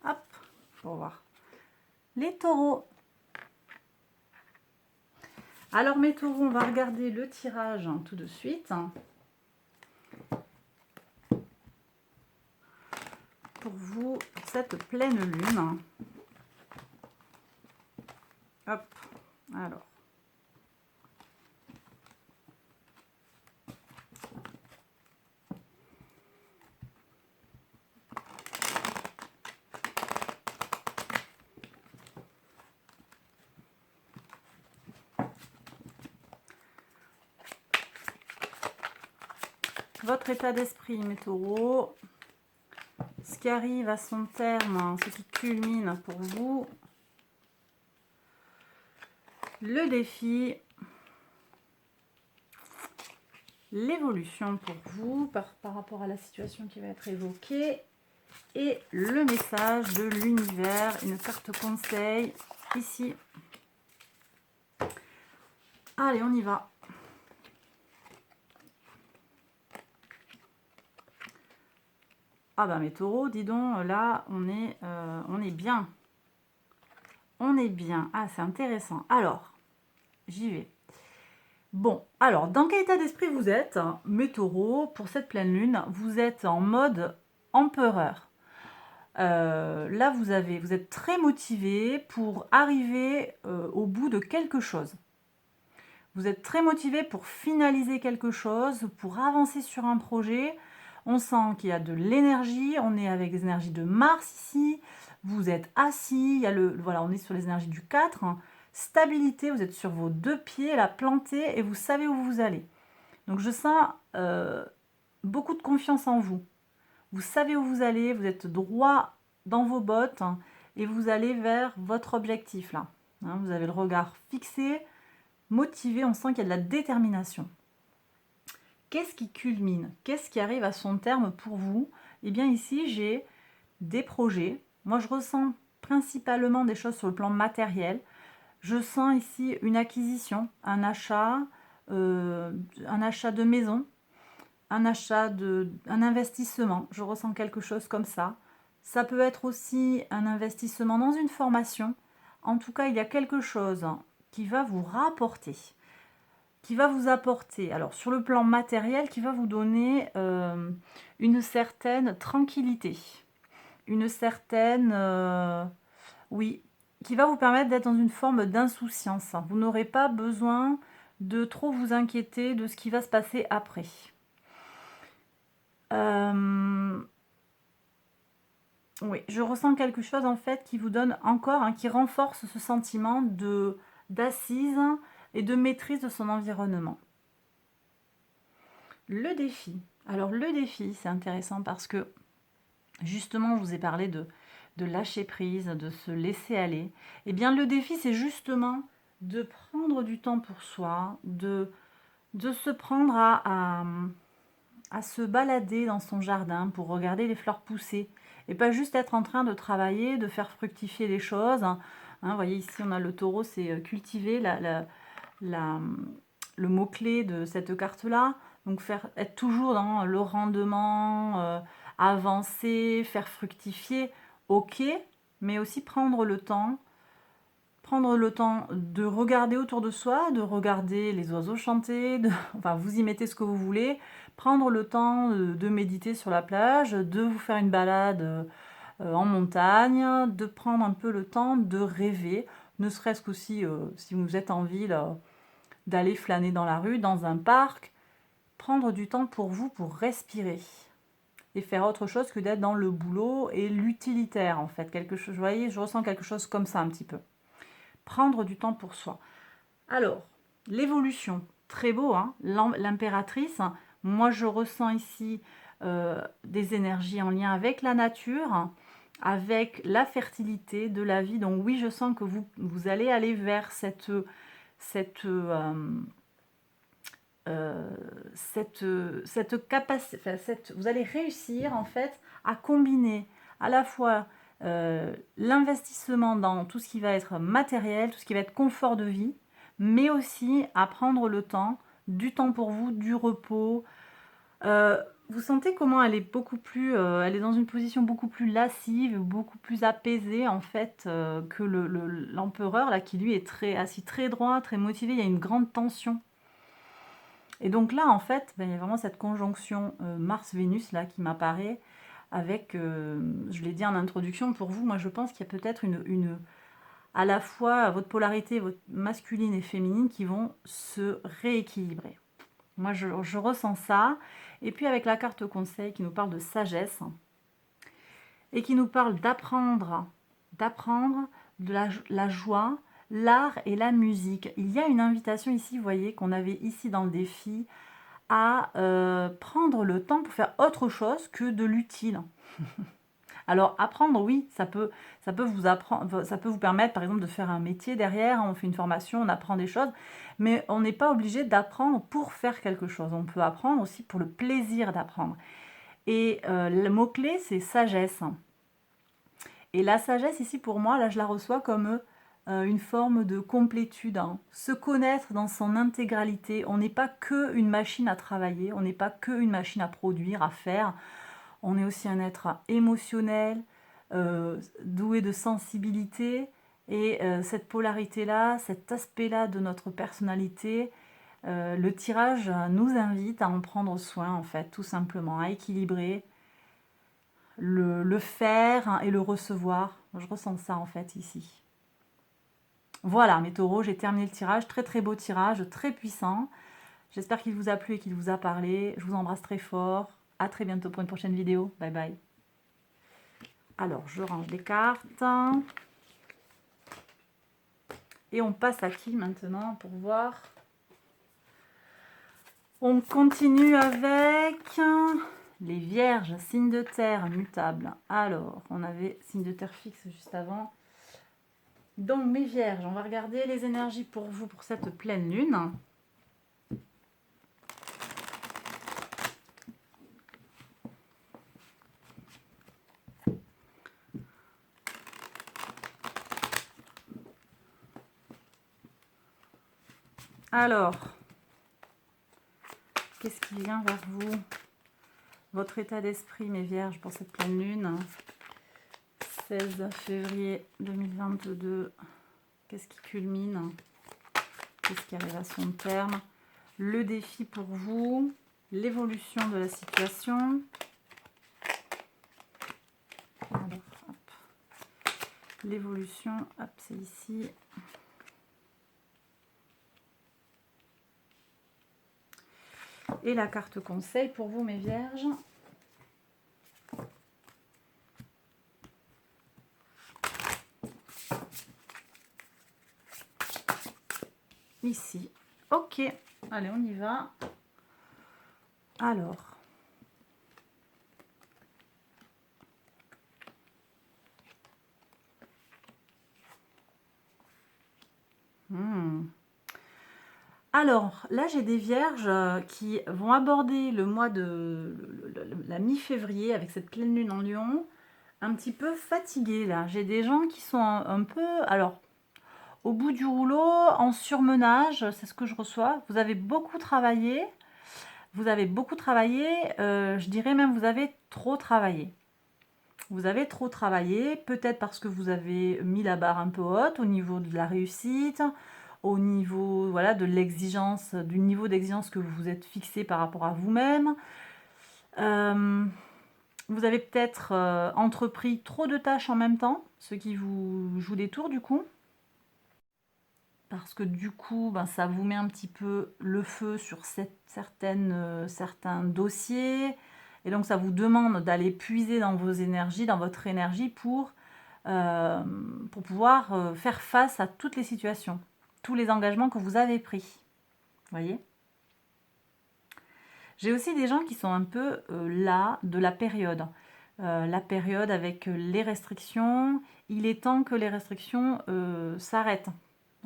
Hop, pour voir. Les taureaux. Alors, mes taureaux, on va regarder le tirage hein, tout de suite. Pour vous, pour cette pleine lune. Hop, alors. Votre état d'esprit, mes taureaux, ce qui arrive à son terme, ce qui culmine pour vous. Le défi, l'évolution pour vous par rapport à la situation qui va être évoquée et le message de l'univers, une carte conseil ici. Allez, on y va. Ah ben mes taureaux, dis donc, là on est bien. On est bien. Ah, c'est intéressant. Alors, j'y vais. Bon, alors, dans quel état d'esprit vous êtes, mes taureaux, pour cette pleine lune? Vous êtes en mode empereur. Là, vous êtes très motivé pour arriver au bout de quelque chose. Vous êtes très motivé pour finaliser quelque chose, pour avancer sur un projet. On sent qu'il y a de l'énergie, on est avec des énergies de Mars ici. Vous êtes assis, il y a voilà, on est sur les énergies du 4. Stabilité, vous êtes sur vos deux pieds, la plantée, et vous savez où vous allez. Donc je sens beaucoup de confiance en vous. Vous savez où vous allez, vous êtes droit dans vos bottes et vous allez vers votre objectif là. Vous avez le regard fixé, motivé, on sent qu'il y a de la détermination. Qu'est-ce qui culmine? Qu'est-ce qui arrive à son terme pour vous? Eh bien ici, j'ai des projets. Moi, je ressens principalement des choses sur le plan matériel. Je sens ici une acquisition, un achat de maison, un investissement. Je ressens quelque chose comme ça. Ça peut être aussi un investissement dans une formation. En tout cas, il y a quelque chose qui va vous rapporter, qui va vous apporter, alors sur le plan matériel, qui va vous donner une certaine tranquillité, une certaine, oui, qui va vous permettre d'être dans une forme d'insouciance. Vous n'aurez pas besoin de trop vous inquiéter de ce qui va se passer après. Oui, je ressens quelque chose en fait qui vous donne encore, qui renforce ce sentiment d'assise et de maîtrise de son environnement. Le défi. Alors le défi, c'est intéressant parce que justement, je vous ai parlé de lâcher prise, de se laisser aller. Eh bien, le défi, c'est justement de prendre du temps pour soi, de se prendre à se balader dans son jardin pour regarder les fleurs pousser et pas juste être en train de travailler, de faire fructifier les choses. Vous voyez ici, on a le taureau, c'est cultiver le mot-clé de cette carte-là. Donc, être toujours dans le rendement, avancer, faire fructifier, ok, mais aussi prendre le temps de regarder autour de soi, de regarder les oiseaux chanter, enfin vous y mettez ce que vous voulez, prendre le temps de méditer sur la plage, de vous faire une balade en montagne, de prendre un peu le temps de rêver, ne serait-ce qu'aussi si vous êtes en ville, d'aller flâner dans la rue, dans un parc, prendre du temps pour vous, pour respirer et faire autre chose que d'être dans le boulot et l'utilitaire en fait, quelque chose, vous voyez, je ressens quelque chose comme ça un petit peu. Prendre du temps pour soi. Alors, l'évolution, très beau, l'impératrice. Moi, je ressens ici des énergies en lien avec la nature, avec la fertilité de la vie. Donc oui, je sens que vous allez aller vers cette capacité, vous allez réussir en fait à combiner à la fois l'investissement dans tout ce qui va être matériel, tout ce qui va être confort de vie, mais aussi à prendre le temps, du temps pour vous, du repos. Vous sentez comment elle est beaucoup plus, elle est dans une position beaucoup plus lascive, beaucoup plus apaisée en fait que l'empereur là qui lui est assis très droit, très motivé. Il y a une grande tension. Et donc là, en fait, il y a vraiment cette conjonction Mars-Vénus là qui m'apparaît avec, je l'ai dit en introduction, pour vous, moi je pense qu'il y a peut-être à la fois votre polarité, votre masculine et féminine qui vont se rééquilibrer. Moi je ressens ça. Et puis avec la carte conseil qui nous parle de sagesse et qui nous parle d'apprendre de la joie, l'art et la musique. Il y a une invitation ici, vous voyez, qu'on avait ici dans le défi, à prendre le temps pour faire autre chose que de l'utile. Alors apprendre, oui, ça peut vous apprendre, ça peut vous permettre par exemple de faire un métier derrière, hein, on fait une formation, on apprend des choses, mais on n'est pas obligé d'apprendre pour faire quelque chose. On peut apprendre aussi pour le plaisir d'apprendre. Et le mot-clé, c'est sagesse. Et la sagesse, ici, pour moi, là, je la reçois comme une forme de complétude, hein. Se connaître dans son intégralité. On n'est pas que une machine à travailler, on n'est pas que une machine à produire, à faire. On est aussi un être émotionnel, doué de sensibilité. Et cette polarité-là, cet aspect-là de notre personnalité, le tirage nous invite à en prendre soin, en fait, tout simplement, à équilibrer le faire et le recevoir. Je ressens ça, en fait, ici. Voilà, mes taureaux, j'ai terminé le tirage. Très, très beau tirage, très puissant. J'espère qu'il vous a plu et qu'il vous a parlé. Je vous embrasse très fort. À très bientôt pour une prochaine vidéo. Bye bye. Alors, je range les cartes. Et on passe à qui maintenant pour voir? On continue avec les vierges, signes de terre mutables. Alors, on avait signe de terre fixe juste avant. Donc, mes vierges, on va regarder les énergies pour vous pour cette pleine lune. Alors, qu'est-ce qui vient vers vous? Votre état d'esprit, mes vierges, pour cette pleine lune. 16 février 2022. Qu'est-ce qui culmine? Qu'est-ce qui arrive à son terme? Le défi pour vous. L'évolution de la situation. Alors, hop. L'évolution, hop, c'est ici. Et la carte conseil pour vous, mes vierges. Ici. Ok, allez, on y va. Alors. Alors, là, j'ai des vierges qui vont aborder le mois de la mi-février avec cette pleine lune en Lion, un petit peu fatiguées, là. J'ai des gens qui sont un peu, alors, au bout du rouleau, en surmenage, c'est ce que je reçois. Vous avez beaucoup travaillé, je dirais même vous avez trop travaillé. Vous avez trop travaillé, peut-être parce que vous avez mis la barre un peu haute au niveau de la réussite, au niveau, voilà, de l'exigence, du niveau d'exigence que vous vous êtes fixé par rapport à vous-même. Vous avez peut-être entrepris trop de tâches en même temps, ce qui vous joue des tours du coup. Parce que du coup, ben, ça vous met un petit peu le feu sur certains dossiers. Et donc, ça vous demande d'aller puiser dans vos énergies, dans votre énergie pour pouvoir faire face à toutes les situations, tous les engagements que vous avez pris. Vous voyez? J'ai aussi des gens qui sont un peu là de la période. La période avec les restrictions. Il est temps que les restrictions s'arrêtent.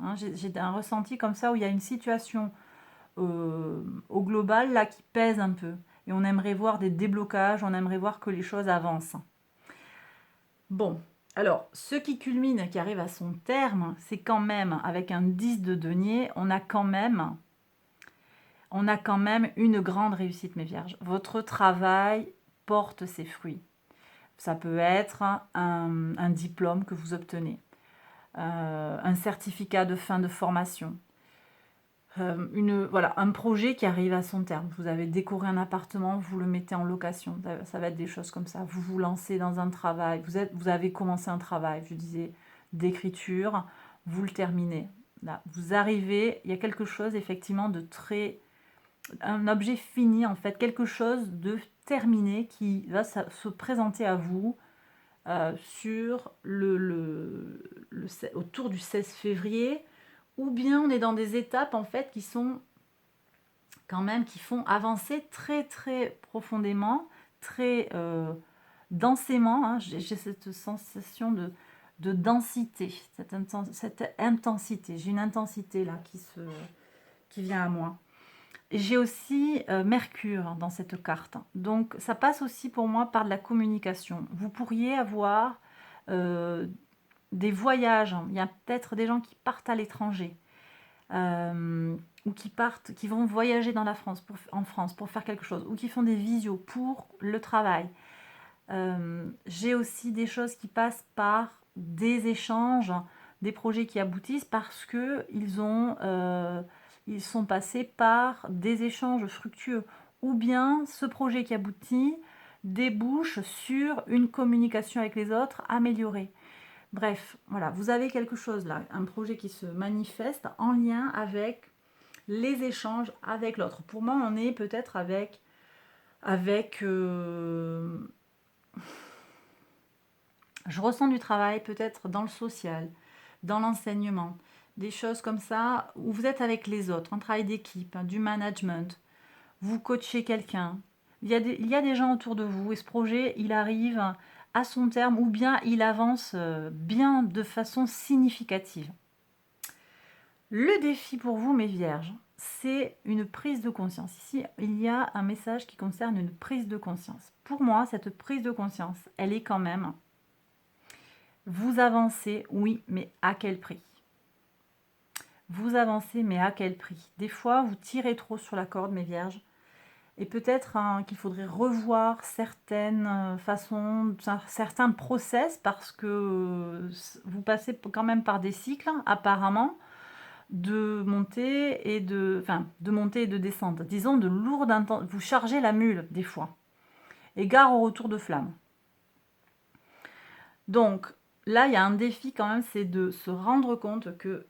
Hein, j'ai un ressenti comme ça où il y a une situation au global là qui pèse un peu. Et on aimerait voir des déblocages, on aimerait voir que les choses avancent. Bon, alors, ce qui culmine, qui arrive à son terme, c'est quand même, avec un 10 de denier, on a quand même une grande réussite, mes vierges. Votre travail porte ses fruits. Ça peut être un diplôme que vous obtenez, un certificat de fin de formation, voilà, un projet qui arrive à son terme. Vous avez décoré un appartement, vous le mettez en location. Ça va être des choses comme ça. Vous vous lancez dans un travail. Vous avez commencé un travail, je disais, d'écriture. Vous le terminez. Là, vous arrivez, il y a quelque chose effectivement de très... Un objet fini en fait, quelque chose de terminé qui va se présenter à vous sur autour du 16 février. Ou bien on est dans des étapes en fait qui sont quand même, qui font avancer très très profondément, très densément, hein, j'ai cette sensation de densité, cette intensité. J'ai une intensité là qui vient à moi. J'ai aussi Mercure dans cette carte. Donc ça passe aussi pour moi par de la communication. Vous pourriez avoir des voyages. Il y a peut-être des gens qui partent à l'étranger. Ou qui vont voyager dans en France pour faire quelque chose, ou qui font des visios pour le travail. J'ai aussi des choses qui passent par des échanges, des projets qui aboutissent parce que ils sont passés par des échanges fructueux. Ou bien ce projet qui aboutit débouche sur une communication avec les autres améliorée. Bref, voilà, vous avez quelque chose là, un projet qui se manifeste en lien avec les échanges avec l'autre. Pour moi, on est peut-être avec je ressens du travail peut-être dans le social, dans l'enseignement, des choses comme ça, où vous êtes avec les autres, un travail d'équipe, hein, du management, vous coachez quelqu'un, il y a des gens autour de vous, et ce projet, il arrive à son terme, ou bien il avance bien de façon significative. Le défi pour vous, mes vierges, c'est une prise de conscience. Ici, il y a un message qui concerne une prise de conscience. Pour moi, cette prise de conscience, elle est quand même vous avancez, oui, mais à quel prix? Vous avancez, mais à quel prix? Des fois, vous tirez trop sur la corde, mes vierges. Et peut-être qu'il faudrait revoir certaines façons, certains process, parce que vous passez quand même par des cycles, apparemment, de montée et de descente. Disons de lourde intensité. Vous chargez la mule, des fois. Et gare au retour de flamme. Donc, là, il y a un défi quand même, c'est de se rendre compte que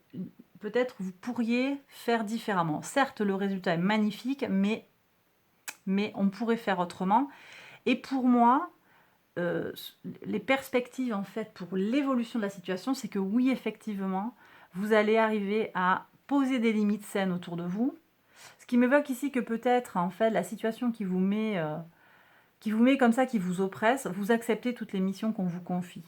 peut-être vous pourriez faire différemment. Certes, le résultat est magnifique, mais on pourrait faire autrement. Et pour moi, les perspectives en fait pour l'évolution de la situation, c'est que oui, effectivement, vous allez arriver à poser des limites saines autour de vous. Ce qui m'évoque ici que peut-être en fait la situation qui vous met comme ça, qui vous oppresse, vous acceptez toutes les missions qu'on vous confie.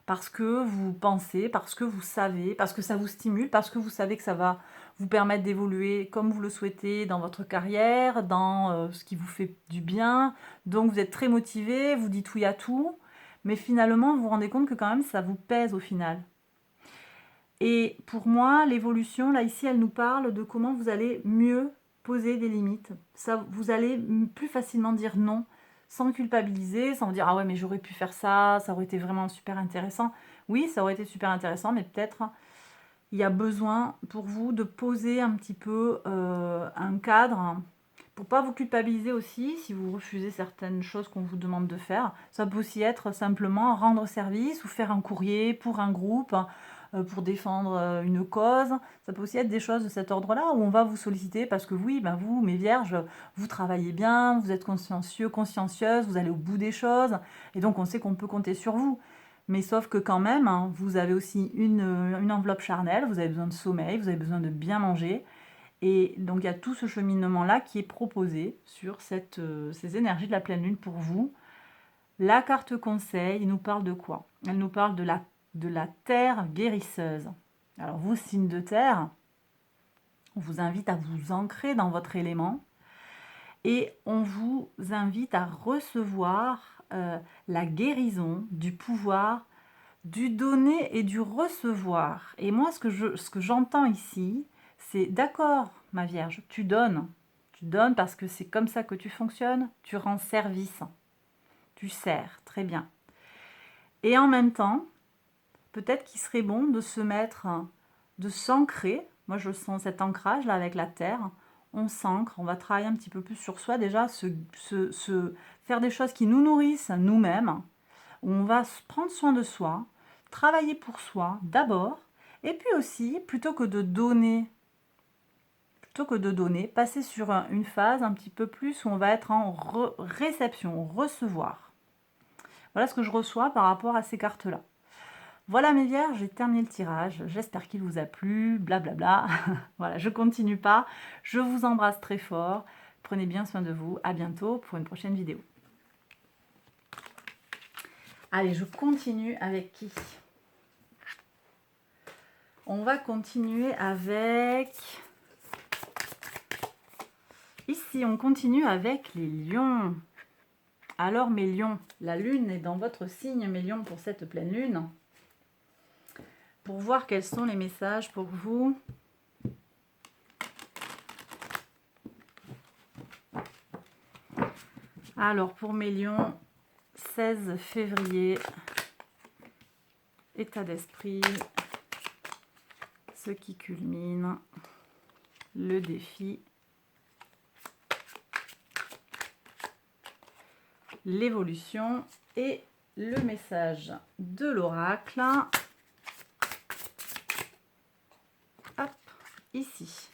Parce que vous pensez, parce que vous savez, parce que ça vous stimule, parce que vous savez que ça va vous permettre d'évoluer comme vous le souhaitez dans votre carrière, dans ce qui vous fait du bien. Donc vous êtes très motivé, vous dites oui à tout, mais finalement vous vous rendez compte que quand même ça vous pèse au final. Et pour moi, l'évolution, là ici, elle nous parle de comment vous allez mieux poser des limites. Ça, vous allez plus facilement dire non, sans culpabiliser, sans dire « Ah ouais, mais j'aurais pu faire ça, ça aurait été vraiment super intéressant. » Oui, ça aurait été super intéressant, mais peut-être il y a besoin pour vous de poser un petit peu un cadre pour pas vous culpabiliser aussi si vous refusez certaines choses qu'on vous demande de faire. Ça peut aussi être simplement rendre service ou faire un courrier pour un groupe, pour défendre une cause. Ça peut aussi être des choses de cet ordre-là où on va vous solliciter parce que oui, ben vous, mes vierges, vous travaillez bien, vous êtes consciencieux, consciencieuse, vous allez au bout des choses et donc on sait qu'on peut compter sur vous. Mais sauf que quand même, hein, vous avez aussi une enveloppe charnelle, vous avez besoin de sommeil, vous avez besoin de bien manger. Et donc il y a tout ce cheminement-là qui est proposé sur ces énergies de la pleine lune pour vous. La carte conseil nous parle de quoi? Elle nous parle de la terre guérisseuse. Alors vous, signe de terre, on vous invite à vous ancrer dans votre élément et on vous invite à recevoir la guérison du pouvoir du donner et du recevoir. Et moi, ce que j'entends ici, c'est d'accord, ma Vierge, tu donnes. Tu donnes parce que c'est comme ça que tu fonctionnes, tu rends service, tu sers, très bien. Et en même temps, peut-être qu'il serait bon de se mettre, de s'ancrer. Moi, je sens cet ancrage là avec la terre. On s'ancre, on va travailler un petit peu plus sur soi déjà, faire des choses qui nous nourrissent nous-mêmes. On va prendre soin de soi, travailler pour soi d'abord, et puis aussi, plutôt que de donner, passer sur une phase un petit peu plus où on va être en réception, recevoir. Voilà ce que je reçois par rapport à ces cartes-là. Voilà mes vierges, j'ai terminé le tirage, j'espère qu'il vous a plu, blablabla. Voilà, je continue pas, je vous embrasse très fort, prenez bien soin de vous, à bientôt pour une prochaine vidéo. Allez, je continue avec qui? On va continuer avec... Ici, on continue avec les lions. Alors, mes lions, la lune est dans votre signe, mes lions, pour cette pleine lune. Pour voir quels sont les messages pour vous. Alors, pour mes lions, 16 février, état d'esprit, ce qui culmine, le défi, l'évolution et le message de l'oracle. Hop, ici.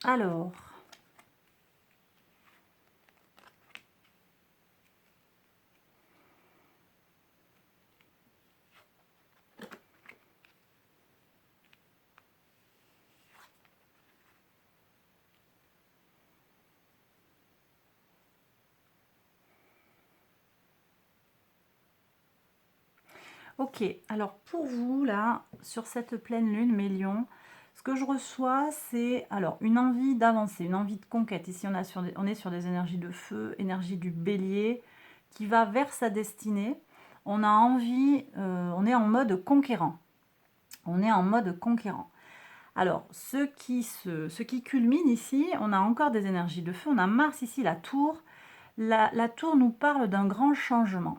Alors, ok, alors pour vous, là, sur cette pleine lune, mes lions, ce que je reçois, c'est alors une envie d'avancer, une envie de conquête. Ici, on est sur des énergies de feu, énergie du bélier, qui va vers sa destinée. On a envie, on est en mode conquérant. On est en mode conquérant. Alors, ce qui culmine ici, on a encore des énergies de feu. On a Mars ici, la tour. La tour nous parle d'un grand changement.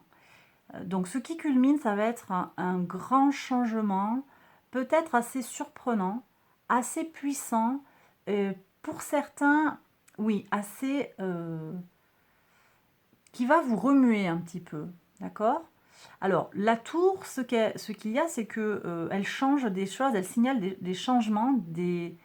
Donc, ce qui culmine, ça va être un grand changement, peut-être assez surprenant, assez puissant. Pour certains, oui, assez... qui va vous remuer un petit peu, d'accord? Alors, la tour, ce qu'il y a, c'est qu'elle elle change des choses, elle signale des changements, des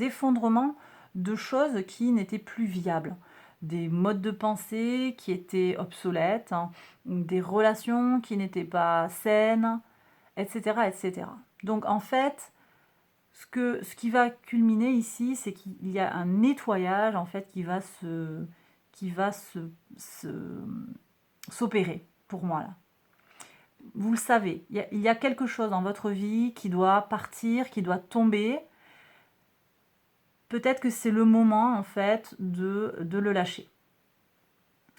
effondrements de choses qui n'étaient plus viables. Des modes de pensée qui étaient obsolètes, hein, des relations qui n'étaient pas saines, etc., etc. Donc, en fait, ce qui va culminer ici, c'est qu'il y a un nettoyage, en fait, qui va s'opérer, pour moi, là. Vous le savez, il y a quelque chose dans votre vie qui doit partir, qui doit tomber. Peut-être que c'est le moment, en fait, de le lâcher.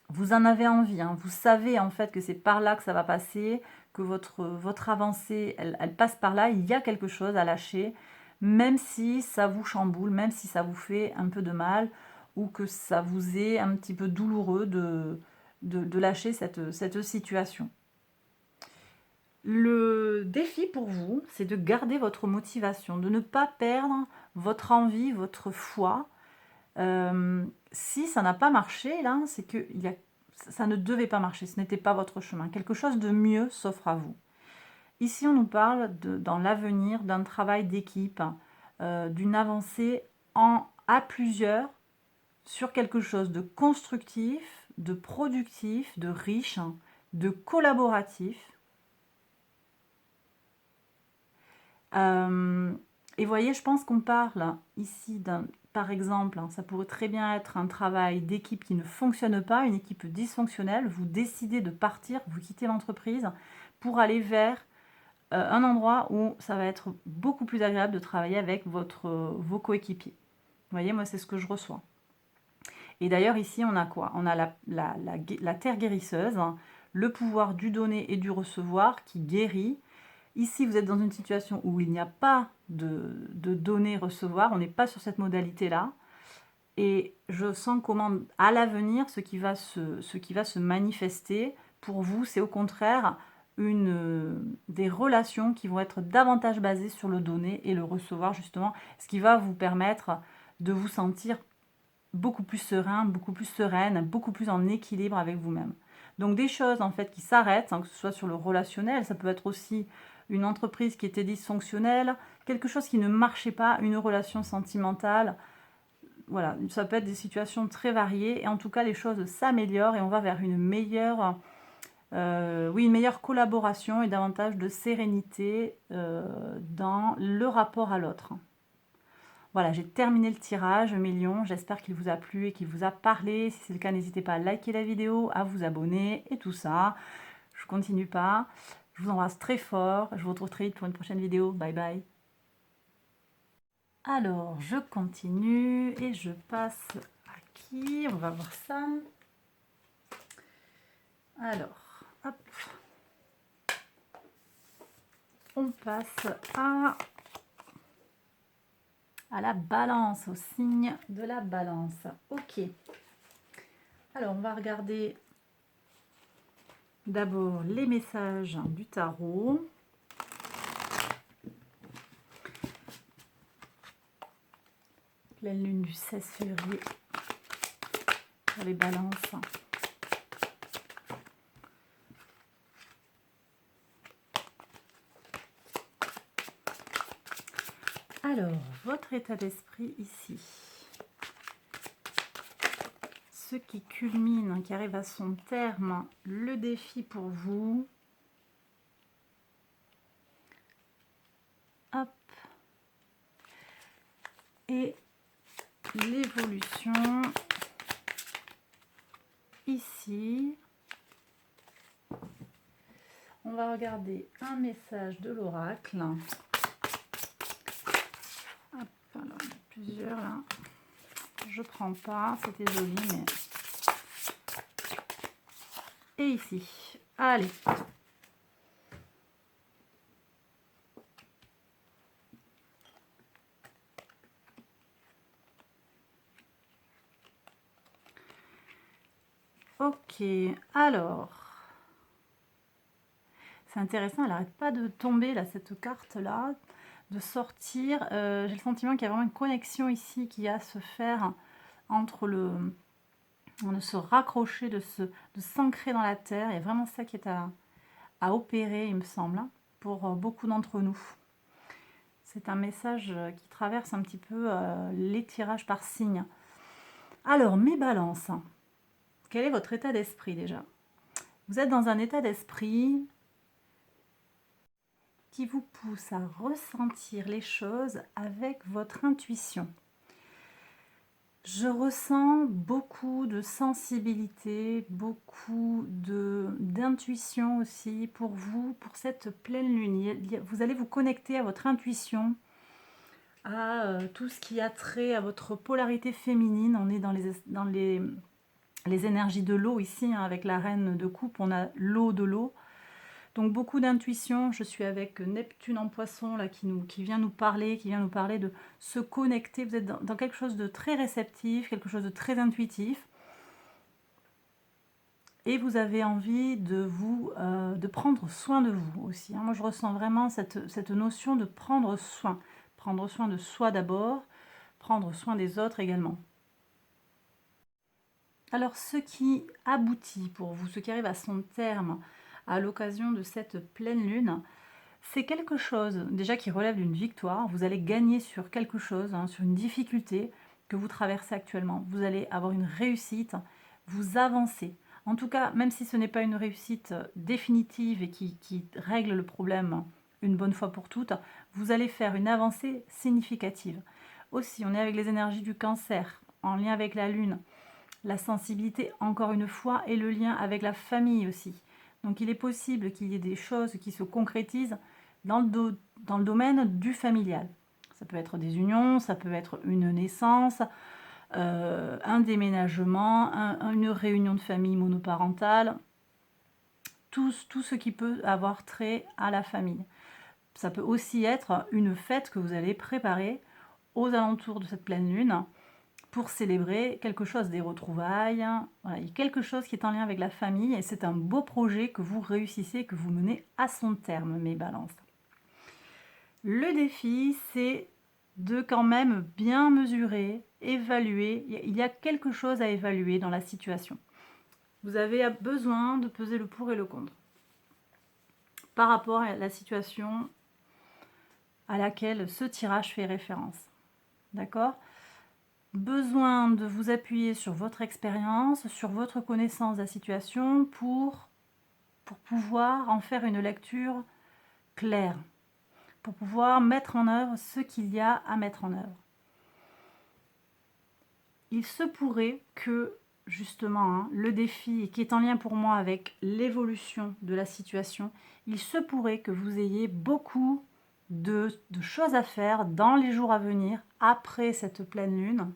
Vous en avez envie, hein. Vous savez, en fait, que c'est par là que ça va passer, que votre avancée, elle passe par là. Il y a quelque chose à lâcher, même si ça vous chamboule, même si ça vous fait un peu de mal, ou que ça vous est un petit peu douloureux de lâcher cette situation. Le défi pour vous, c'est de garder votre motivation, de ne pas perdre votre envie, votre foi. Si ça n'a pas marché, là, c'est que ça ne devait pas marcher, ce n'était pas votre chemin. Quelque chose de mieux s'offre à vous. Ici, on nous parle, dans l'avenir, d'un travail d'équipe, d'une avancée à plusieurs sur quelque chose de constructif, de productif, de riche, de collaboratif. Et voyez, je pense qu'on parle ici par exemple, ça pourrait très bien être un travail d'équipe qui ne fonctionne pas, une équipe dysfonctionnelle. Vous décidez de partir, vous quittez l'entreprise pour aller vers un endroit où ça va être beaucoup plus agréable de travailler avec vos coéquipiers. Vous voyez, moi, c'est ce que je reçois. Et d'ailleurs, ici, on a quoi? On a la terre guérisseuse, hein, le pouvoir du donner et du recevoir qui guérit. Ici, vous êtes dans une situation où il n'y a pas de donner-recevoir, on n'est pas sur cette modalité-là. Et je sens comment, à l'avenir, ce qui va se manifester pour vous, c'est au contraire des relations qui vont être davantage basées sur le donner et le recevoir, justement, ce qui va vous permettre de vous sentir beaucoup plus serein, beaucoup plus sereine, beaucoup plus en équilibre avec vous-même. Donc des choses en fait qui s'arrêtent, hein, que ce soit sur le relationnel, ça peut être aussi une entreprise qui était dysfonctionnelle, quelque chose qui ne marchait pas, une relation sentimentale. Voilà, ça peut être des situations très variées et en tout cas les choses s'améliorent et on va vers une meilleure collaboration et davantage de sérénité dans le rapport à l'autre. Voilà, j'ai terminé le tirage, mes lions. J'espère qu'il vous a plu et qu'il vous a parlé. Si c'est le cas, n'hésitez pas à liker la vidéo, à vous abonner et tout ça. Je continue pas. Je vous embrasse très fort. Je vous retrouve très vite pour une prochaine vidéo. Bye bye. Alors, je continue et je passe à qui? On va voir ça. Alors, hop. On passe à la balance, au signe de la balance. Ok. Alors, on va regarder d'abord les messages du tarot. Pleine lune du 16 février pour les balances. Alors, votre état d'esprit ici. Ce qui culmine, qui arrive à son terme, le défi pour vous. Hop. Et l'évolution ici. On va regarder un message de l'oracle. Hop, alors il y a plusieurs là. Je prends pas, c'était joli, mais... Et ici. Allez. Ok, alors... C'est intéressant, elle n'arrête pas de tomber, là, cette carte-là, de sortir. J'ai le sentiment qu'il y a vraiment une connexion ici qui a à se faire entre le... de se raccrocher, de s'ancrer dans la terre. Il y a vraiment ça qui est à opérer, il me semble, hein, pour beaucoup d'entre nous. C'est un message qui traverse un petit peu les tirages par signe. Alors, mes balances, quel est votre état d'esprit déjà? Vous êtes dans un état d'esprit qui vous pousse à ressentir les choses avec votre intuition. Je ressens beaucoup de sensibilité, beaucoup d'intuition aussi pour vous, pour cette pleine lune. Vous allez vous connecter à votre intuition, à tout ce qui a trait à votre polarité féminine. On est dans les énergies de l'eau ici, hein, avec la reine de coupe, on a l'eau de l'eau. Donc beaucoup d'intuition. Je suis avec Neptune en poisson là, qui vient nous parler, de se connecter. Vous êtes dans quelque chose de très réceptif, quelque chose de très intuitif. Et vous avez envie de prendre soin de vous aussi, hein. Moi je ressens vraiment cette notion de prendre soin. Prendre soin de soi d'abord, prendre soin des autres également. Alors ce qui aboutit pour vous, ce qui arrive à son terme, à l'occasion de cette pleine lune, c'est quelque chose déjà qui relève d'une victoire. Vous allez gagner sur quelque chose, hein, sur une difficulté que vous traversez actuellement. Vous allez avoir une réussite, vous avancez. En tout cas, même si ce n'est pas une réussite définitive et qui règle le problème une bonne fois pour toutes, vous allez faire une avancée significative. Aussi, on est avec les énergies du cancer, en lien avec la lune, la sensibilité encore une fois, et le lien avec la famille aussi. Donc il est possible qu'il y ait des choses qui se concrétisent dans le domaine du familial. Ça peut être des unions, ça peut être une naissance, un déménagement, une réunion de famille monoparentale, tout ce qui peut avoir trait à la famille. Ça peut aussi être une fête que vous allez préparer aux alentours de cette pleine lune pour célébrer quelque chose, des retrouvailles. Voilà, il y a quelque chose qui est en lien avec la famille et c'est un beau projet que vous réussissez, que vous menez à son terme, mes balances. Le défi, c'est de quand même bien mesurer, évaluer. Il y a quelque chose à évaluer dans la situation. Vous avez besoin de peser le pour et le contre par rapport à la situation à laquelle ce tirage fait référence. D'accord ? Besoin de vous appuyer sur votre expérience, sur votre connaissance de la situation pour pouvoir en faire une lecture claire, pour pouvoir mettre en œuvre ce qu'il y a à mettre en œuvre. il se pourrait que, justement, hein, le défi qui est en lien pour moi avec l'évolution de la situation, il se pourrait que vous ayez beaucoup de choses à faire dans les jours à venir, après cette pleine lune.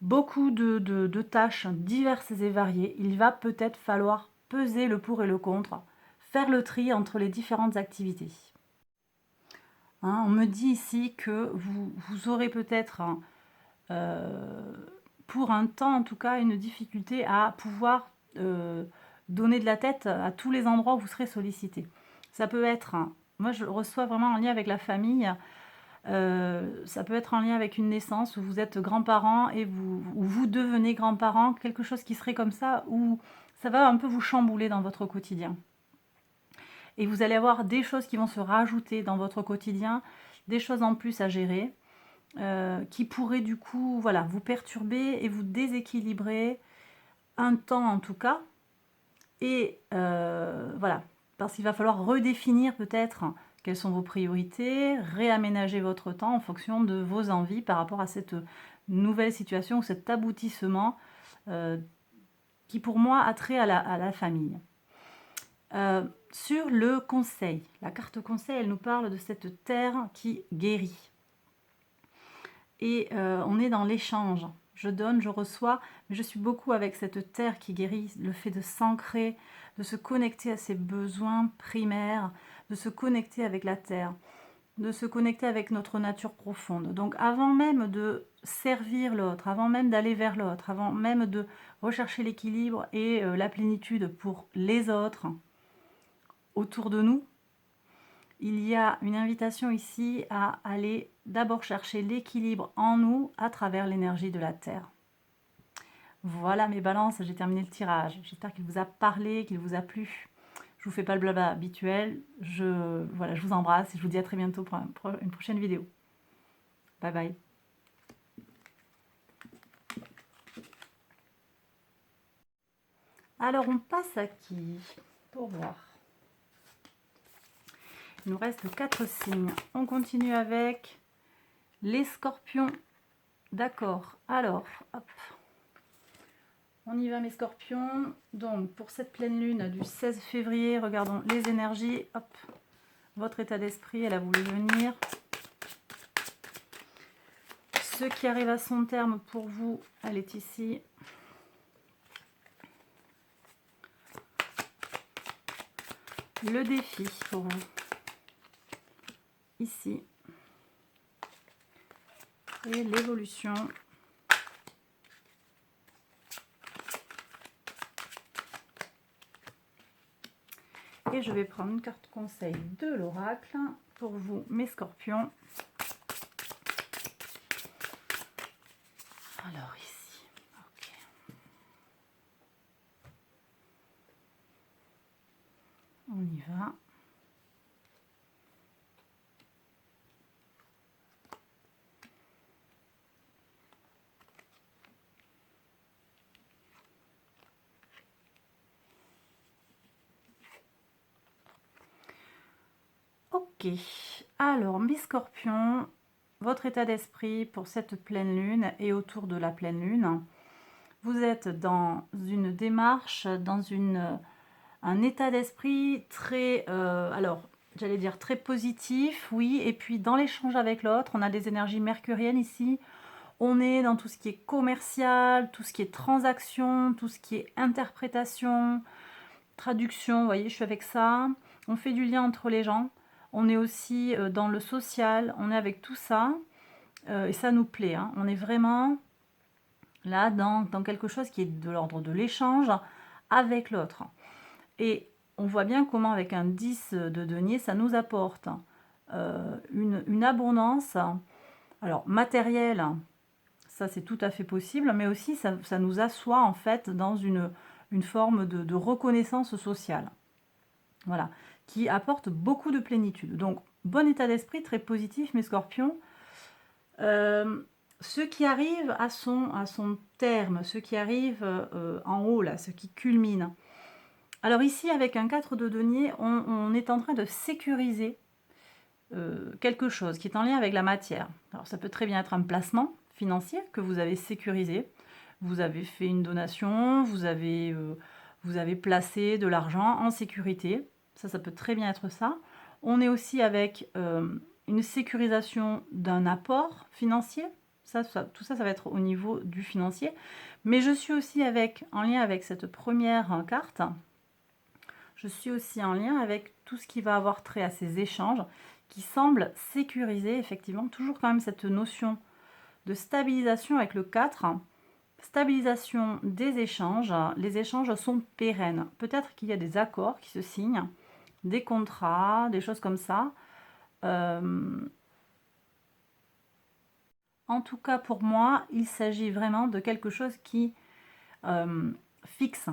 Beaucoup de tâches diverses et variées. Il va peut-être falloir peser le pour et le contre, faire le tri entre les différentes activités. Hein, on me dit ici que vous aurez peut-être, pour un temps en tout cas, une difficulté à pouvoir donner de la tête à tous les endroits où vous serez sollicité. Ça peut être, moi je reçois vraiment en lien avec la famille, ça peut être en lien avec une naissance où vous êtes grands-parents et vous devenez grands-parents, quelque chose qui serait comme ça, où ça va un peu vous chambouler dans votre quotidien. Et vous allez avoir des choses qui vont se rajouter dans votre quotidien, des choses en plus à gérer, qui pourraient du coup voilà, vous perturber et vous déséquilibrer un temps en tout cas. Et voilà, parce qu'il va falloir redéfinir peut-être quelles sont vos priorités, réaménager votre temps en fonction de vos envies par rapport à cette nouvelle situation ou cet aboutissement qui pour moi a trait à la famille. Sur le conseil, la carte conseil, elle nous parle de cette terre qui guérit. Et on est dans l'échange. Je donne, je reçois, mais je suis beaucoup avec cette terre qui guérit, le fait de s'ancrer, de se connecter à ses besoins primaires, de se connecter avec la terre, de se connecter avec notre nature profonde. Donc avant même de servir l'autre, avant même d'aller vers l'autre, avant même de rechercher l'équilibre et la plénitude pour les autres autour de nous, il y a une invitation ici à aller d'abord chercher l'équilibre en nous à travers l'énergie de la Terre. Voilà mes balances, j'ai terminé le tirage. J'espère qu'il vous a parlé, qu'il vous a plu. Je vous fais pas le blabla habituel. Je vous embrasse et je vous dis à très bientôt pour une prochaine vidéo. Bye bye. Alors on passe à qui pour voir? Il nous reste 4 signes. On continue avec les scorpions. D'accord. Alors, hop. On y va mes scorpions. Donc, pour cette pleine lune du 16 février, regardons les énergies. Hop. Votre état d'esprit, elle a voulu venir. Ce qui arrive à son terme pour vous, elle est ici. Le défi pour vous. Ici. Et l'évolution. Et je vais prendre une carte conseil de l'oracle pour vous, mes scorpions. Alors ici, ok. On y va. Ok, alors mes scorpions, votre état d'esprit pour cette pleine lune et autour de la pleine lune, vous êtes dans une démarche, dans un état d'esprit très, alors j'allais dire très positif, oui, et puis dans l'échange avec l'autre, on a des énergies mercuriennes ici, on est dans tout ce qui est commercial, tout ce qui est transaction, tout ce qui est interprétation, traduction, vous voyez, je suis avec ça, on fait du lien entre les gens. On est aussi dans le social, on est avec tout ça, et ça nous plaît. Hein. On est vraiment là dans quelque chose qui est de l'ordre de l'échange avec l'autre. Et on voit bien comment avec un 10 de denier, ça nous apporte une abondance, alors matérielle, ça c'est tout à fait possible, mais aussi ça nous assoit en fait dans une forme de reconnaissance sociale. Voilà, qui apporte beaucoup de plénitude. Donc, bon état d'esprit, très positif, mes scorpions. Ce qui arrive à son terme, ce qui arrive en haut, là, ce qui culmine. Alors ici, avec un 4 de denier, on est en train de sécuriser quelque chose qui est en lien avec la matière. Alors, ça peut très bien être un placement financier que vous avez sécurisé. Vous avez fait une donation, vous avez placé de l'argent en sécurité. Ça peut très bien être ça. On est aussi avec une sécurisation d'un apport financier. Tout ça, ça va être au niveau du financier. Mais je suis aussi en lien avec cette première carte. Je suis aussi en lien avec tout ce qui va avoir trait à ces échanges qui semblent sécuriser effectivement toujours quand même cette notion de stabilisation avec le 4. Stabilisation des échanges. Les échanges sont pérennes. Peut-être qu'il y a des accords qui se signent, des contrats, des choses comme ça. En tout cas, pour moi, il s'agit vraiment de quelque chose qui fixe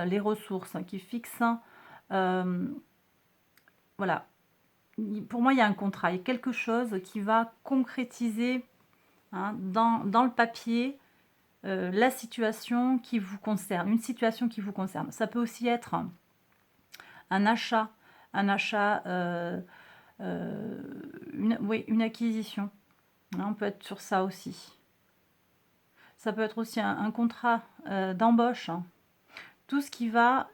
les ressources, qui fixe... voilà. Pour moi, il y a un contrat, il y a quelque chose qui va concrétiser dans le papier la situation qui vous concerne, une situation qui vous concerne. Ça peut aussi être un achat, une acquisition. On peut être sur ça aussi. Ça peut être aussi un contrat d'embauche. Tout ce qui va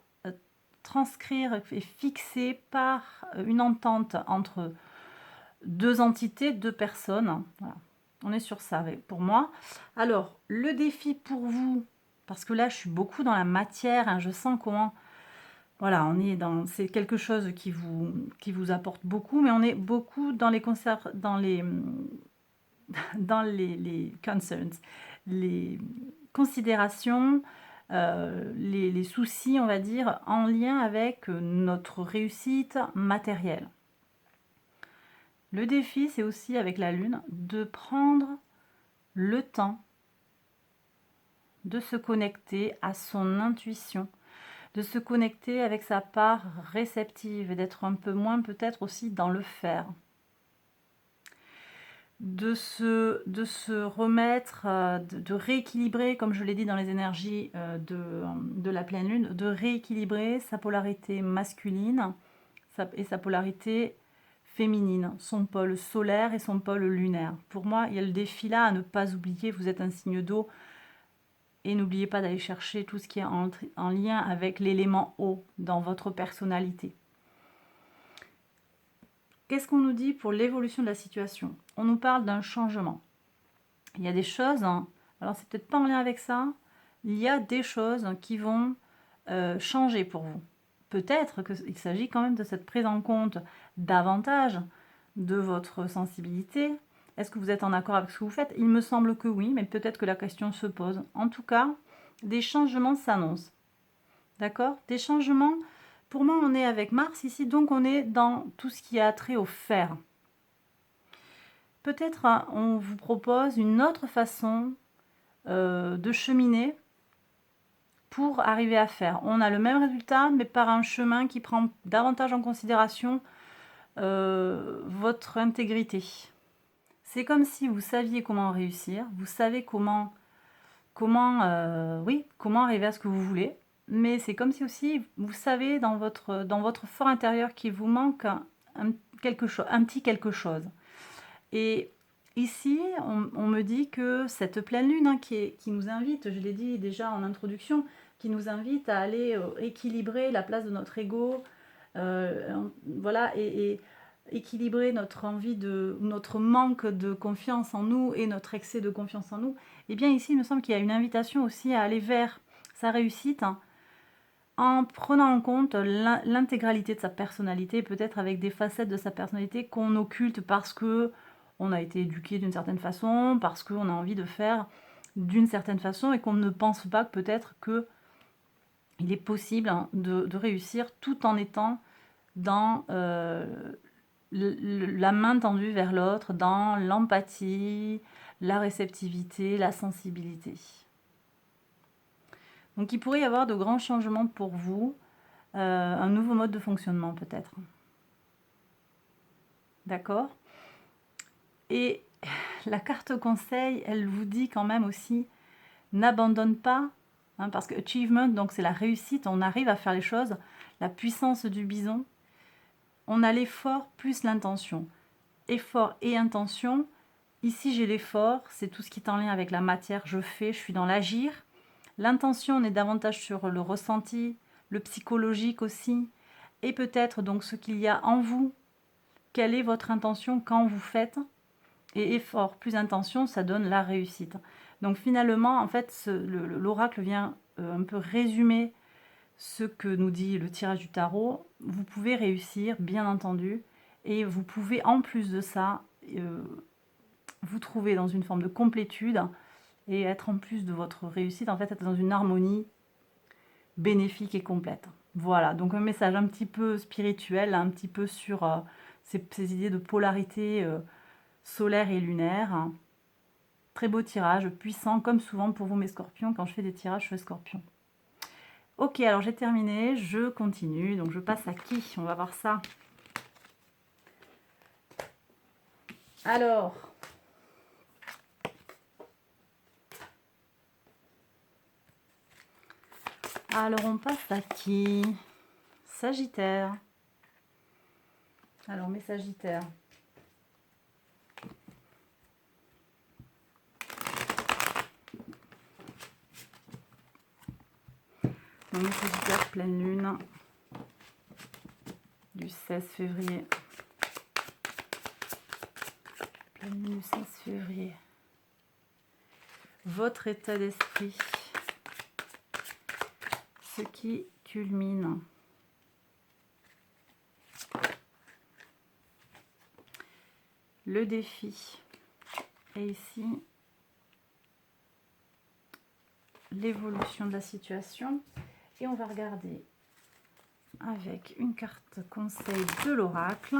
transcrire et fixer par une entente entre deux entités, deux personnes. Voilà. On est sur ça pour moi. Alors, le défi pour vous, parce que là, je suis beaucoup dans la matière, je sens comment... Voilà, c'est quelque chose qui vous apporte beaucoup, mais on est beaucoup dans les concerts, dans les concerns, les considérations, les soucis, on va dire, en lien avec notre réussite matérielle. Le défi, c'est aussi avec la Lune, de prendre le temps de se connecter à son intuition, de se connecter avec sa part réceptive et d'être un peu moins peut-être aussi dans le faire. De se remettre, de rééquilibrer, comme je l'ai dit dans les énergies de la pleine lune, de rééquilibrer sa polarité masculine et sa polarité féminine, son pôle solaire et son pôle lunaire. Pour moi, il y a le défi là à ne pas oublier, vous êtes un signe d'eau, et n'oubliez pas d'aller chercher tout ce qui est en lien avec l'élément eau dans votre personnalité. Qu'est-ce qu'on nous dit pour l'évolution de la situation? On nous parle d'un changement. Il y a des choses, alors c'est peut-être pas en lien avec ça, il y a des choses qui vont changer pour vous. Peut-être qu'il s'agit quand même de cette prise en compte davantage de votre sensibilité. Est-ce que vous êtes en accord avec ce que vous faites? Il me semble que oui, mais peut-être que la question se pose. En tout cas, des changements s'annoncent. D'accord? Des changements, pour moi, on est avec Mars ici, donc on est dans tout ce qui a trait au faire. Peut-être on vous propose une autre façon de cheminer pour arriver à faire. On a le même résultat, mais par un chemin qui prend davantage en considération votre intégrité. C'est comme si vous saviez comment réussir, vous savez comment arriver à ce que vous voulez, mais c'est comme si aussi vous savez dans votre fort intérieur qu'il vous manque un petit quelque chose. Et ici, on me dit que cette pleine lune qui nous invite, je l'ai dit déjà en introduction, qui nous invite à aller équilibrer la place de notre ego, voilà, et équilibrer notre notre manque de confiance en nous et notre excès de confiance en nous. Et bien ici, il me semble qu'il y a une invitation aussi à aller vers sa réussite en prenant en compte l'intégralité de sa personnalité, peut-être avec des facettes de sa personnalité qu'on occulte parce que on a été éduqué d'une certaine façon, parce qu'on a envie de faire d'une certaine façon et qu'on ne pense pas peut-être qu'il est possible de réussir tout en étant dans la main tendue vers l'autre, dans l'empathie, la réceptivité, la sensibilité. Donc il pourrait y avoir de grands changements pour vous, un nouveau mode de fonctionnement peut-être. D'accord? Et la carte conseil, elle vous dit quand même aussi, n'abandonne pas, parce que achievement, donc c'est la réussite, on arrive à faire les choses, la puissance du bison, on a l'effort plus l'intention. Effort et intention, Ici, j'ai l'effort, c'est tout ce qui est en lien avec la matière, je fais, je suis dans l'agir. L'intention, on est davantage sur le ressenti, le psychologique aussi, et peut-être donc ce qu'il y a en vous. Quelle est votre intention quand vous faites? Et effort plus intention, ça donne la réussite. Donc finalement, en fait, l'oracle vient un peu résumer ce que nous dit le tirage du tarot. Vous pouvez réussir, bien entendu, et vous pouvez en plus de ça vous trouver dans une forme de complétude et être en plus de votre réussite, en fait, être dans une harmonie bénéfique et complète. Voilà, donc un message un petit peu spirituel, un petit peu sur ces idées de polarité solaire et lunaire. Très beau tirage, puissant, comme souvent pour vous mes scorpions, quand je fais des tirages, je fais scorpion. Ok, alors j'ai terminé, je continue, donc je passe à qui? On va voir ça. Alors, on passe à qui? Sagittaire. Alors mes Sagittaires. Donc mes Sagittaires, pleine lune du 16 février. Pleine lune du 16 février. Votre état d'esprit. Ce qui culmine. Le défi. Et ici, l'évolution de la situation. Et on va regarder avec une carte conseil de l'oracle.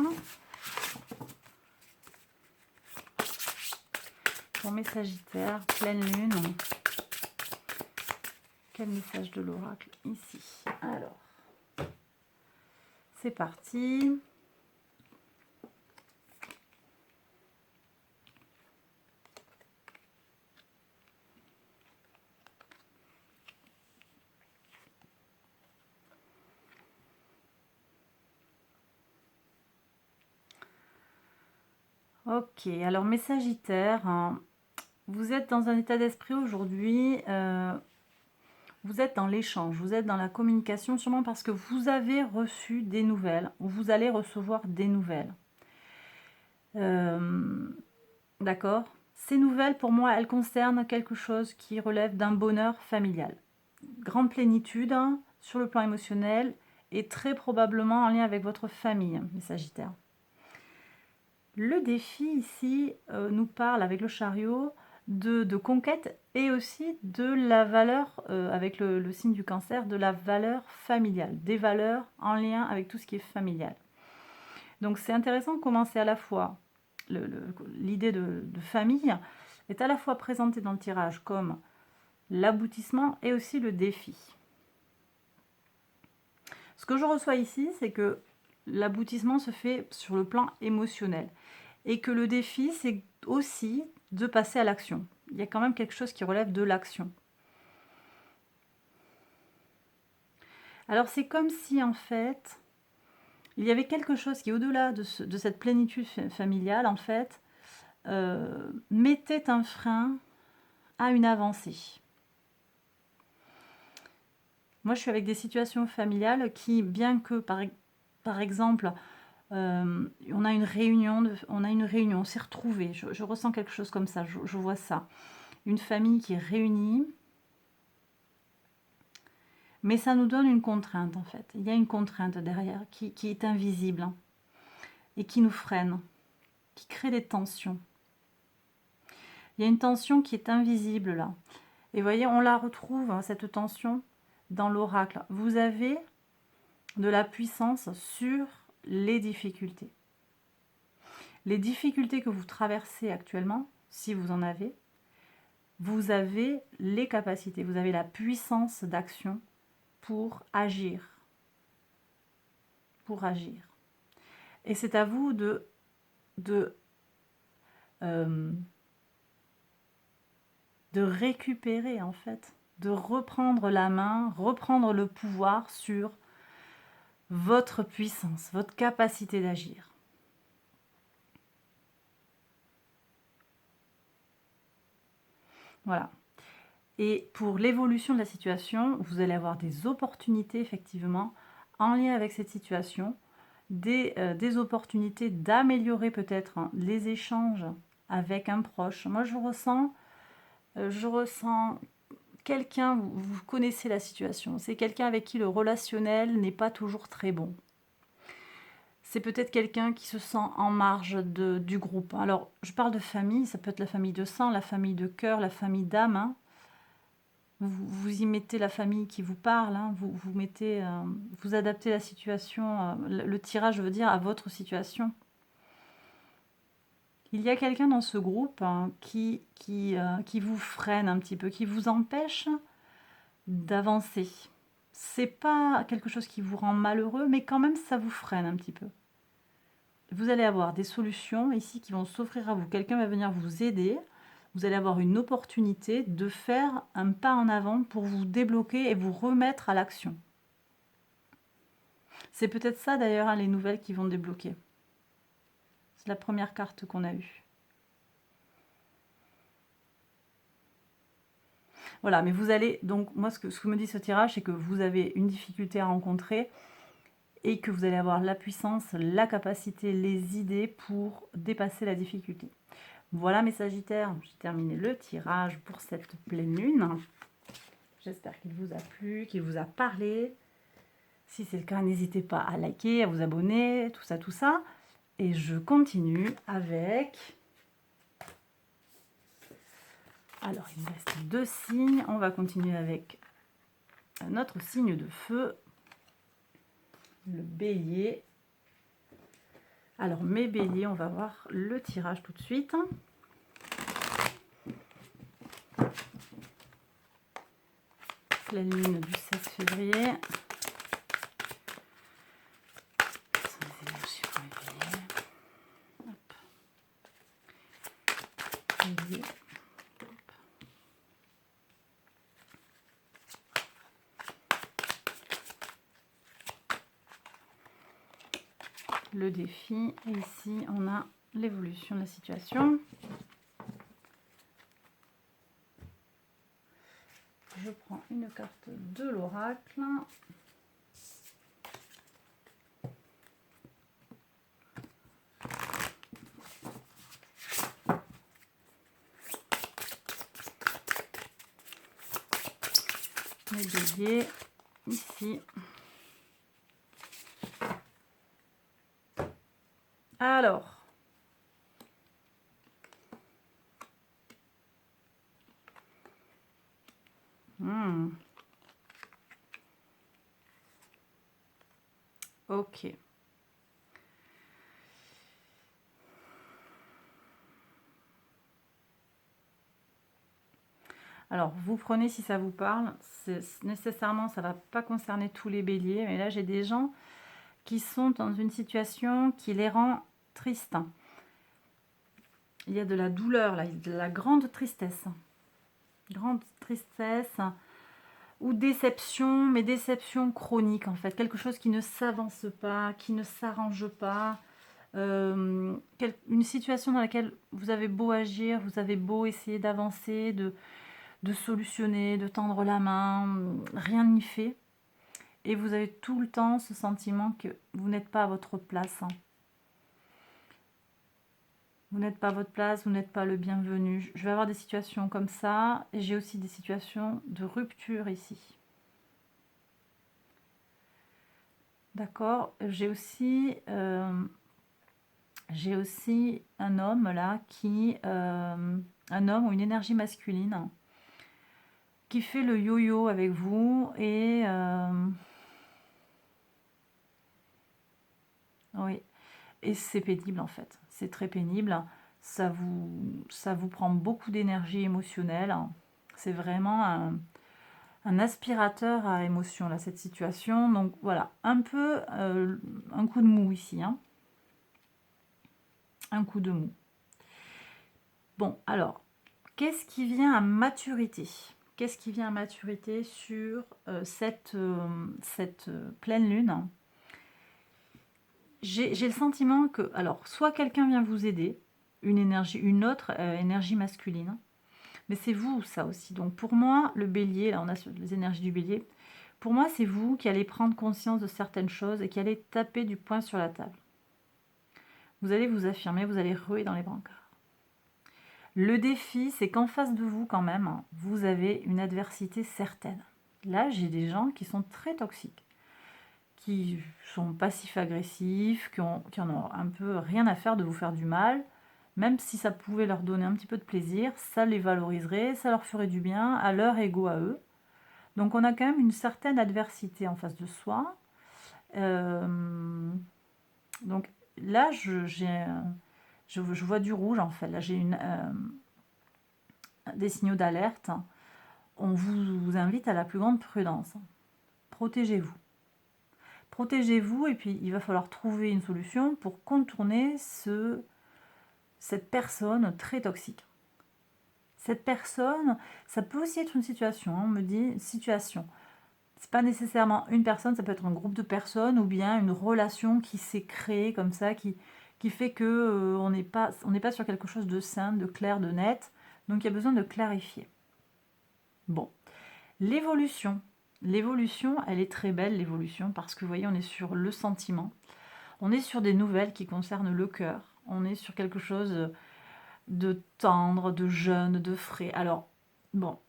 Pour mes Sagittaires, pleine lune. Quel message de l'oracle ici? Alors, c'est parti. Ok, alors mes Sagittaires, hein, vous êtes dans un état d'esprit aujourd'hui, vous êtes dans l'échange, vous êtes dans la communication, sûrement parce que vous avez reçu des nouvelles, ou vous allez recevoir des nouvelles. D'accord? Ces nouvelles, pour moi, elles concernent quelque chose qui relève d'un bonheur familial. Grande plénitude hein, sur le plan émotionnel et très probablement en lien avec votre famille, mes Sagittaires. Le défi ici nous parle avec le chariot de conquête et aussi de la valeur, avec le signe du cancer, de la valeur familiale, des valeurs en lien avec tout ce qui est familial. Donc c'est intéressant comment c'est à la fois, l'idée de famille est à la fois présentée dans le tirage comme l'aboutissement et aussi le défi. Ce que je reçois ici, c'est que l'aboutissement se fait sur le plan émotionnel et que le défi, c'est aussi de passer à l'action. Il y a quand même quelque chose qui relève de l'action. Alors c'est comme si en fait, il y avait quelque chose qui, au-delà de cette plénitude familiale, en fait, mettait un frein à une avancée. Moi, je suis avec des situations familiales qui, bien que, par exemple, on a une réunion, on s'est retrouvés, je ressens quelque chose comme ça, je vois ça. Une famille qui est réunie, mais ça nous donne une contrainte en fait. Il y a une contrainte derrière qui est invisible hein, et qui nous freine, qui crée des tensions. Il y a une tension qui est invisible là. Et vous voyez, on la retrouve, hein, cette tension, dans l'oracle. Vous avez de la puissance sur les difficultés. Les difficultés que vous traversez actuellement, si vous en avez, vous avez les capacités, vous avez la puissance d'action pour agir. Pour agir. Et c'est à vous de récupérer en fait, de reprendre la main, reprendre le pouvoir sur votre puissance, votre capacité d'agir. Voilà. Et pour l'évolution de la situation, vous allez avoir des opportunités, effectivement, en lien avec cette situation, des opportunités d'améliorer peut-être hein, les échanges avec un proche. Moi, je ressens quelqu'un, vous connaissez la situation, c'est quelqu'un avec qui le relationnel n'est pas toujours très bon. C'est peut-être quelqu'un qui se sent en marge du groupe. Alors, je parle de famille, ça peut être la famille de sang, la famille de cœur, la famille d'âme. Hein. Vous y mettez la famille qui vous parle, hein. Vous adaptez la situation, le tirage, je veux dire, à votre situation. Il y a quelqu'un dans ce groupe hein, qui vous freine un petit peu, qui vous empêche d'avancer. C'est pas quelque chose qui vous rend malheureux, mais quand même ça vous freine un petit peu. Vous allez avoir des solutions ici qui vont s'offrir à vous. Quelqu'un va venir vous aider. Vous allez avoir une opportunité de faire un pas en avant pour vous débloquer et vous remettre à l'action. C'est peut-être ça d'ailleurs hein, les nouvelles qui vont débloquer. C'est la première carte qu'on a eue. Voilà, mais vous allez, donc moi ce que me dit ce tirage, c'est que vous avez une difficulté à rencontrer et que vous allez avoir la puissance, la capacité, les idées pour dépasser la difficulté. Voilà mes Sagittaires, j'ai terminé le tirage pour cette pleine lune. J'espère qu'il vous a plu, qu'il vous a parlé. Si c'est le cas, n'hésitez pas à liker, à vous abonner, tout ça, tout ça. Et je continue avec... Alors, il me reste 2 signes. On va continuer avec notre signe de feu, le bélier. Alors, mes béliers, on va voir le tirage tout de suite. La lune du 16 février. Bélier. Le défi, et ici on a l'évolution de la situation. Je prends une carte de l'oracle. Les béliers, ici. Alors, ok. Alors, vous prenez si ça vous parle. Nécessairement, ça ne va pas concerner tous les béliers. Mais là, j'ai des gens qui sont dans une situation qui les rend tristes. Il y a de la douleur, là, de la grande tristesse. Grande tristesse ou déception, mais déception chronique en fait. Quelque chose qui ne s'avance pas, qui ne s'arrange pas. Une situation dans laquelle vous avez beau agir, vous avez beau essayer d'avancer, de solutionner, de tendre la main, rien n'y fait. Et vous avez tout le temps ce sentiment que vous n'êtes pas à votre place. Vous n'êtes pas à votre place, vous n'êtes pas le bienvenu. Je vais avoir des situations comme ça. Et j'ai aussi des situations de rupture ici. D'accord. J'ai aussi un homme là qui... un homme ou une énergie masculine qui fait le yo-yo avec vous et... oui. Et c'est pénible en fait. C'est très pénible. Ça vous prend beaucoup d'énergie émotionnelle. C'est vraiment un aspirateur à émotion, là, cette situation. Donc voilà, un peu un coup de mou ici. Hein. Un coup de mou. Bon, alors, qu'est-ce qui vient à maturité? Qu'est-ce qui vient à maturité sur cette pleine lune? J'ai le sentiment que, alors, soit quelqu'un vient vous aider, une autre énergie masculine, Mais c'est vous, ça aussi. Donc pour moi, le bélier, là on a les énergies du bélier, pour moi c'est vous qui allez prendre conscience de certaines choses et qui allez taper du poing sur la table. Vous allez vous affirmer, vous allez ruer dans les brancards. Le défi, c'est qu'en face de vous, quand même, vous avez une adversité certaine. Là, j'ai des gens qui sont très toxiques, qui sont passifs-agressifs, qui en ont un peu rien à faire de vous faire du mal, même si ça pouvait leur donner un petit peu de plaisir, ça les valoriserait, ça leur ferait du bien à leur ego à eux. Donc on a quand même une certaine adversité en face de soi. Donc là, je vois du rouge en fait. Là, j'ai des signaux d'alerte. On vous invite à la plus grande prudence. Protégez-vous. Protégez-vous et puis il va falloir trouver une solution pour contourner cette personne très toxique. Cette personne, ça peut aussi être une situation, on me dit situation. C'est pas nécessairement une personne, ça peut être un groupe de personnes ou bien une relation qui s'est créée comme ça, qui fait que on n'est pas sur quelque chose de sain, de clair, de net. Donc il y a besoin de clarifier. Bon, l'évolution. L'évolution, elle est très belle, l'évolution, parce que vous voyez, on est sur le sentiment. On est sur des nouvelles qui concernent le cœur. On est sur quelque chose de tendre, de jeune, de frais. Alors, bon,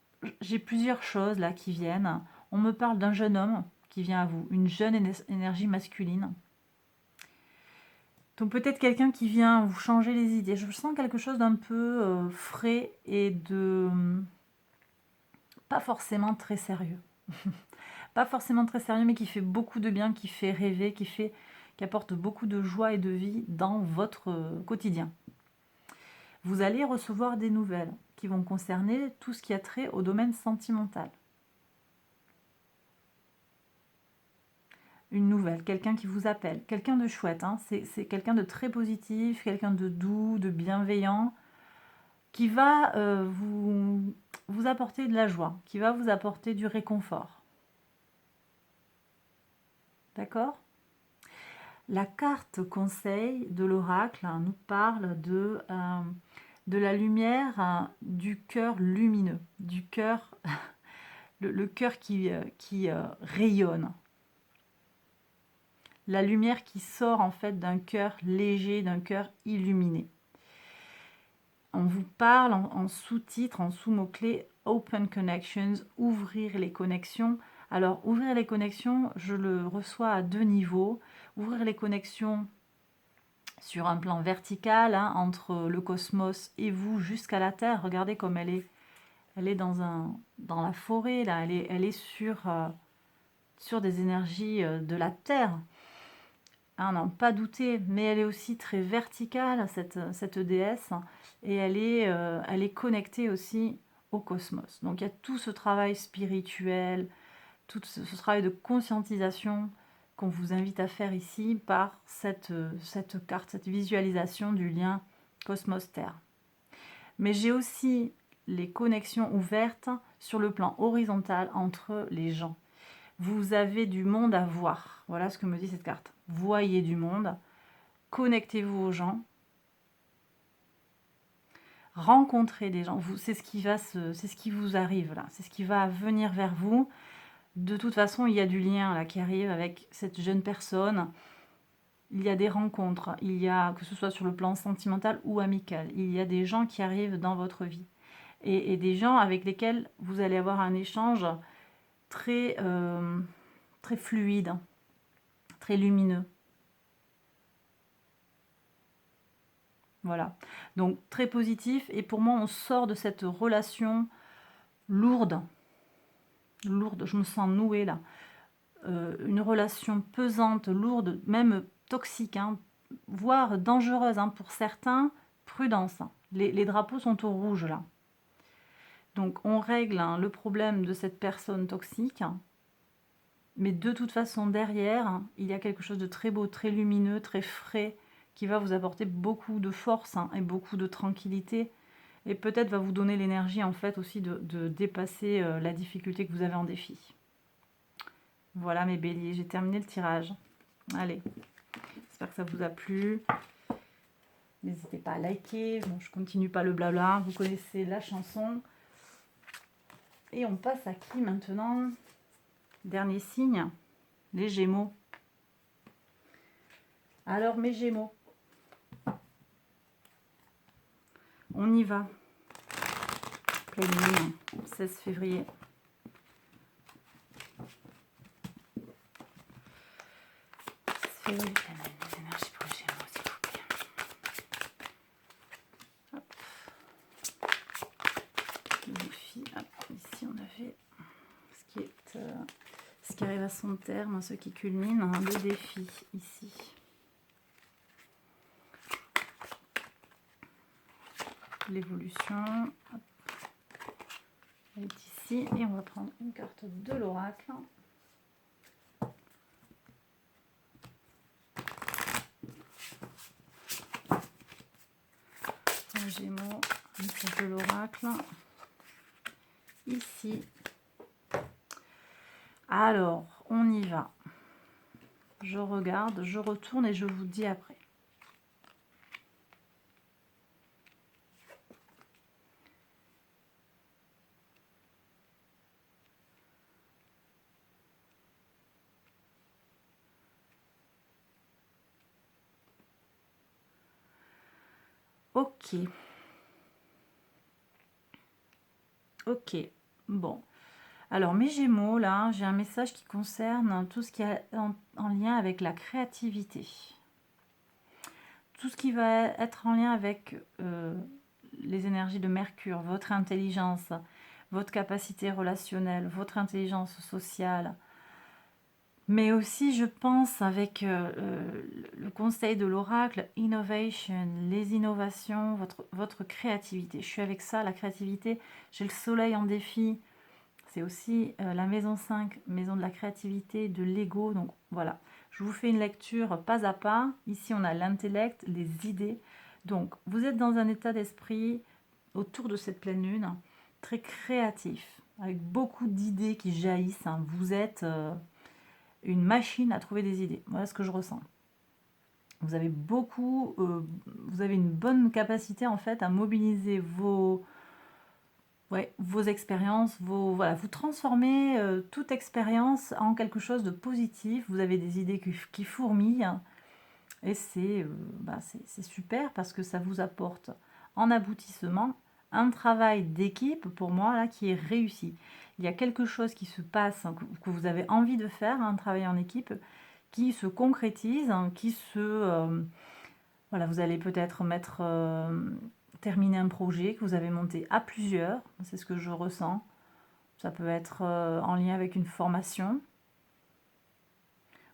j'ai plusieurs choses là qui viennent. On me parle d'un jeune homme qui vient à vous, une jeune énergie masculine. Donc peut-être quelqu'un qui vient vous changer les idées. Je sens quelque chose d'un peu frais et de pas forcément très sérieux. Pas forcément très sérieux, mais qui fait beaucoup de bien, qui fait rêver, qui apporte beaucoup de joie et de vie dans votre quotidien. Vous allez recevoir des nouvelles qui vont concerner tout ce qui a trait au domaine sentimental. Une nouvelle, quelqu'un qui vous appelle, quelqu'un de chouette, hein, c'est quelqu'un de très positif, quelqu'un de doux, de bienveillant, qui va vous apporter de la joie, qui va vous apporter du réconfort. D'accord ? La carte conseil de l'oracle nous parle de la lumière du cœur lumineux, du cœur, le cœur qui rayonne. La lumière qui sort en fait d'un cœur léger, d'un cœur illuminé. On vous parle en sous-titre, en sous-mot-clé Open Connections, ouvrir les connexions. Alors, ouvrir les connexions, je le reçois à deux niveaux. Ouvrir les connexions sur un plan vertical, hein, entre le cosmos et vous jusqu'à la Terre. Regardez comme elle est dans la forêt, là. Elle est sur des énergies de la Terre. Hein, n'en pas douter, mais elle est aussi très verticale, cette déesse, et elle est connectée aussi au cosmos. Donc il y a tout ce travail spirituel, tout ce travail de conscientisation qu'on vous invite à faire ici par cette carte, cette visualisation du lien cosmos-terre. Mais j'ai aussi les connexions ouvertes sur le plan horizontal entre les gens. Vous avez du monde à voir. Voilà ce que me dit cette carte. Voyez du monde, connectez-vous aux gens, rencontrez des gens. C'est ce qui vous arrive là, c'est ce qui va venir vers vous. De toute façon, il y a du lien là qui arrive avec cette jeune personne. Il y a des rencontres, il y a, que ce soit sur le plan sentimental ou amical, il y a des gens qui arrivent dans votre vie. Et des gens avec lesquels vous allez avoir un échange très, très fluide, très lumineux. Voilà. Donc très positif. Et pour moi, on sort de cette relation lourde. Lourde, je me sens nouée là. Une relation pesante, lourde, même toxique, hein, voire dangereuse, hein, pour certains. Prudence. Les drapeaux sont au rouge là. Donc on règle, hein, le problème de cette personne toxique. Mais de toute façon, derrière, hein, il y a quelque chose de très beau, très lumineux, très frais, qui va vous apporter beaucoup de force, hein, et beaucoup de tranquillité. Et peut-être va vous donner l'énergie en fait aussi de dépasser la difficulté que vous avez en défi. Voilà mes béliers, j'ai terminé le tirage. Allez, j'espère que ça vous a plu. N'hésitez pas à liker, bon, je continue pas le blabla, vous connaissez la chanson. Et on passe à qui maintenant? Dernier signe, les Gémeaux. Alors mes Gémeaux, on y va. Pleine lune, 16 février. Février, pleine lune, les énergies pour les Gémeaux, s'il vous plaît. Hop. Le défi, hop. Ici on avait ce qui arrive à son terme, ce qui culmine, hein, le défi ici. L'évolution, elle est ici et on va prendre une carte de l'oracle. Un Gémeaux, une carte de l'oracle. Ici. Alors, on y va. Je regarde, je retourne et je vous dis après. Ok. Ok. Bon. Alors, mes Gémeaux, là, j'ai un message qui concerne tout ce qui est en lien avec la créativité. Tout ce qui va être en lien avec les énergies de Mercure, votre intelligence, votre capacité relationnelle, votre intelligence sociale. Mais aussi, je pense, avec le conseil de l'oracle, innovation, les innovations, votre créativité. Je suis avec ça, la créativité. J'ai le soleil en défi. C'est aussi la maison 5, maison de la créativité, de l'ego. Donc voilà, je vous fais une lecture pas à pas. Ici, on a l'intellect, les idées. Donc, vous êtes dans un état d'esprit autour de cette pleine lune, très créatif, avec beaucoup d'idées qui jaillissent. Hein. Vous êtes une machine à trouver des idées. Voilà ce que je ressens. Vous avez vous avez une bonne capacité en fait à mobiliser vos expériences, voilà, vous transformez toute expérience en quelque chose de positif. Vous avez des idées qui fourmillent et c'est super parce que ça vous apporte en aboutissement un travail d'équipe pour moi là qui est réussi. Il y a quelque chose qui se passe, hein, que vous avez envie de faire, un travail en équipe qui se concrétise, hein, voilà, vous allez peut-être terminer un projet que vous avez monté à plusieurs, c'est ce que je ressens. Ça peut être en lien avec une formation.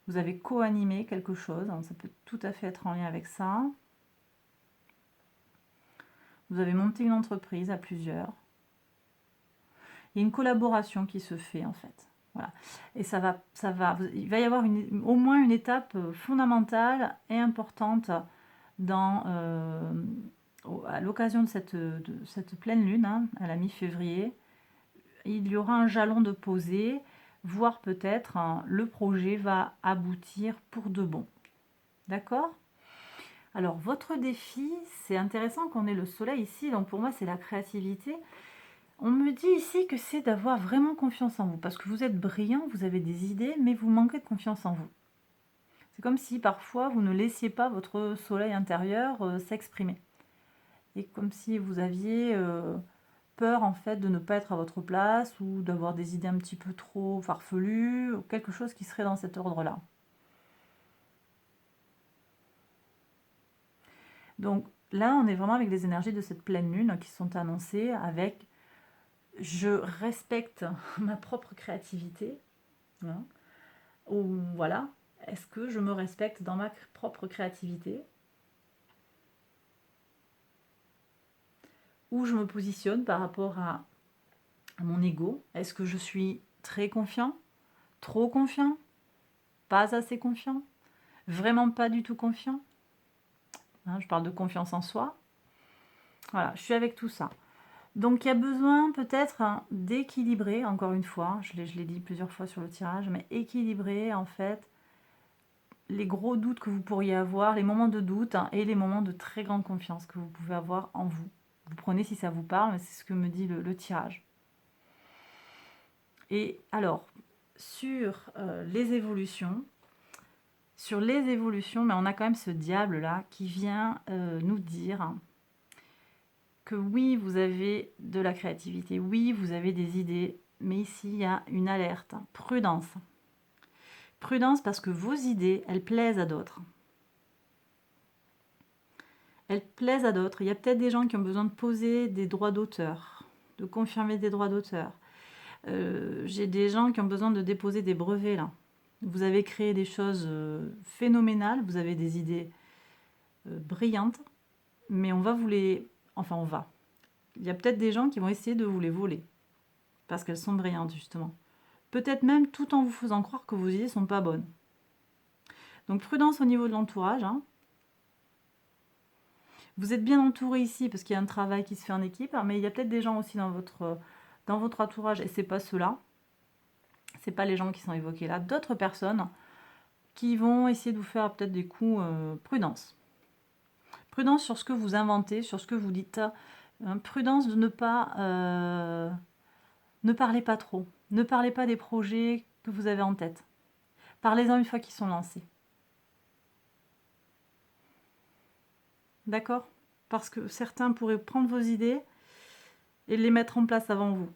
Vous avez co-animé quelque chose, hein, ça peut tout à fait être en lien avec ça. Vous avez monté une entreprise à plusieurs. Il y a une collaboration qui se fait en fait. Voilà. Et il va y avoir au moins une étape fondamentale et importante à l'occasion de cette pleine lune, hein, à la mi-février. Il y aura un jalon de posé, voire peut-être hein, le projet va aboutir pour de bon. D'accord ? Alors, votre défi, c'est intéressant qu'on ait le soleil ici, donc pour moi, c'est la créativité. On me dit ici que c'est d'avoir vraiment confiance en vous, parce que vous êtes brillant, vous avez des idées, mais vous manquez de confiance en vous. C'est comme si parfois vous ne laissiez pas votre soleil intérieur s'exprimer. Et comme si vous aviez peur en fait de ne pas être à votre place ou d'avoir des idées un petit peu trop farfelues, ou quelque chose qui serait dans cet ordre-là. Donc là, on est vraiment avec les énergies de cette pleine lune qui sont annoncées avec je respecte ma propre créativité. Hein, ou voilà, est-ce que je me respecte dans ma propre créativité? Où je me positionne par rapport à mon ego? Est-ce que je suis très confiant? Trop confiant? Pas assez confiant? Vraiment pas du tout confiant? Hein, je parle de confiance en soi. Voilà, je suis avec tout ça. Donc il y a besoin peut-être hein, d'équilibrer, encore une fois, je l'ai dit plusieurs fois sur le tirage, mais équilibrer en fait les gros doutes que vous pourriez avoir, les moments de doute hein, et les moments de très grande confiance que vous pouvez avoir en vous. Vous prenez si ça vous parle, mais c'est ce que me dit le tirage. Et alors, sur les évolutions, mais on a quand même ce diable-là qui vient nous dire que oui, vous avez de la créativité, oui, vous avez des idées, mais ici, il y a une alerte. Prudence. Prudence parce que vos idées, elles plaisent à d'autres. Elles plaisent à d'autres. Il y a peut-être des gens qui ont besoin de poser des droits d'auteur, de confirmer des droits d'auteur. J'ai des gens qui ont besoin de déposer des brevets, là. Vous avez créé des choses phénoménales, vous avez des idées brillantes, mais on va vous les... Enfin, on va. Il y a peut-être des gens qui vont essayer de vous les voler, parce qu'elles sont brillantes, justement. Peut-être même tout en vous faisant croire que vos idées ne sont pas bonnes. Donc, prudence au niveau de l'entourage, hein. Vous êtes bien entouré ici, parce qu'il y a un travail qui se fait en équipe, mais il y a peut-être des gens aussi dans votre entourage, et c'est pas ceux-là. C'est pas les gens qui sont évoqués là. D'autres personnes qui vont essayer de vous faire peut-être des coups prudence. Prudence sur ce que vous inventez, sur ce que vous dites. Prudence de ne pas... ne parlez pas trop. Ne parlez pas des projets que vous avez en tête. Parlez-en une fois qu'ils sont lancés. D'accord? Parce que certains pourraient prendre vos idées et les mettre en place avant vous.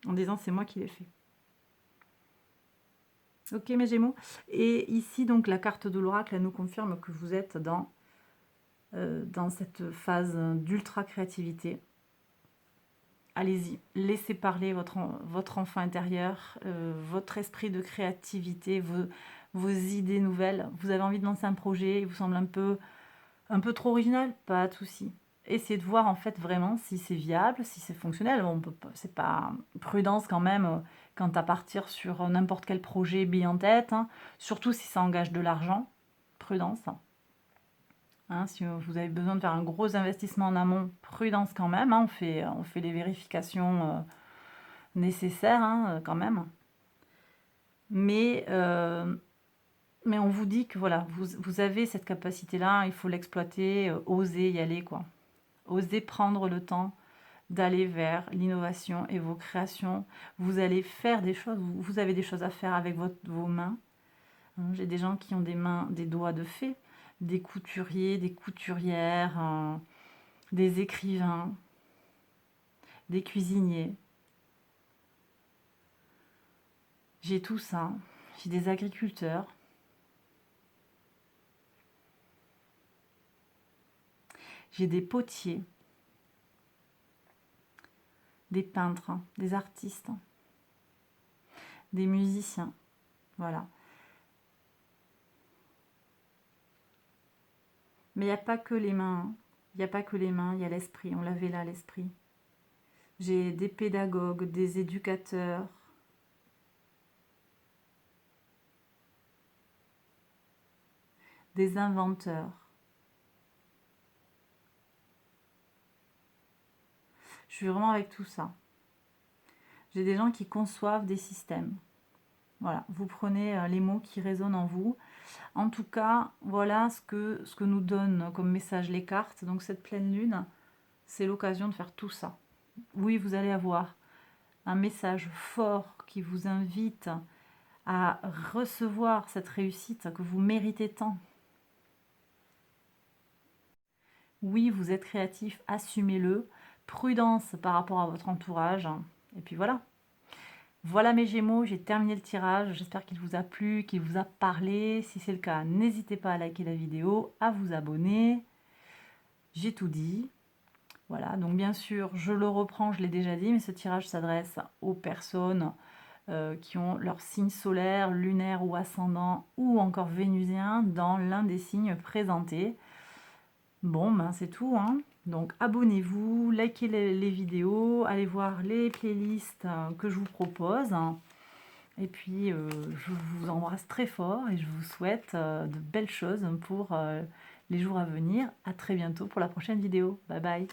En disant c'est moi qui l'ai fait. Ok mes Gémeaux. Et ici donc la carte de l'oracle, elle nous confirme que vous êtes dans cette phase d'ultra créativité. Allez-y, laissez parler votre enfant intérieur, votre esprit de créativité, vos idées nouvelles. Vous avez envie de lancer un projet, il vous semble un peu trop original, pas de souci. Essayez de voir en fait vraiment si c'est viable, si c'est fonctionnel. Bon, c'est pas prudence quand même quant à partir sur n'importe quel projet bille en tête, hein. Surtout si ça engage de l'argent. Prudence. Hein, si vous avez besoin de faire un gros investissement en amont, prudence quand même, hein, on fait les vérifications nécessaires hein, quand même. Mais on vous dit que voilà, vous avez cette capacité-là, il faut l'exploiter, oser y aller, quoi. Oser prendre le temps d'aller vers l'innovation et vos créations. Vous allez faire des choses, vous avez des choses à faire avec vos mains. Hein, j'ai des gens qui ont des doigts de fée, des couturiers, des couturières, des écrivains, des cuisiniers. J'ai tout ça. J'ai des agriculteurs. J'ai des potiers, des peintres, des artistes, des musiciens. Voilà. Mais il n'y a pas que les mains. Il n'y a pas que les mains, il y a l'esprit. On l'avait là, l'esprit. J'ai des pédagogues, des éducateurs. Des inventeurs. Je suis vraiment avec tout ça. J'ai des gens qui conçoivent des systèmes. Voilà, vous prenez les mots qui résonnent en vous. En tout cas, voilà ce que nous donnent comme message les cartes. Donc cette pleine lune, c'est l'occasion de faire tout ça. Oui, vous allez avoir un message fort qui vous invite à recevoir cette réussite que vous méritez tant. Oui, vous êtes créatif, assumez-le. Prudence par rapport à votre entourage. Et puis voilà. Voilà mes Gémeaux, j'ai terminé le tirage. J'espère qu'il vous a plu, qu'il vous a parlé. Si c'est le cas, n'hésitez pas à liker la vidéo, à vous abonner. J'ai tout dit. Voilà, donc bien sûr, je le reprends, je l'ai déjà dit, mais ce tirage s'adresse aux personnes qui ont leur signe solaire, lunaire ou ascendant, ou encore vénusien dans l'un des signes présentés. Bon, ben c'est tout, hein. Donc abonnez-vous, likez les vidéos, allez voir les playlists que je vous propose. Et puis, je vous embrasse très fort et je vous souhaite de belles choses pour les jours à venir. À très bientôt pour la prochaine vidéo. Bye bye.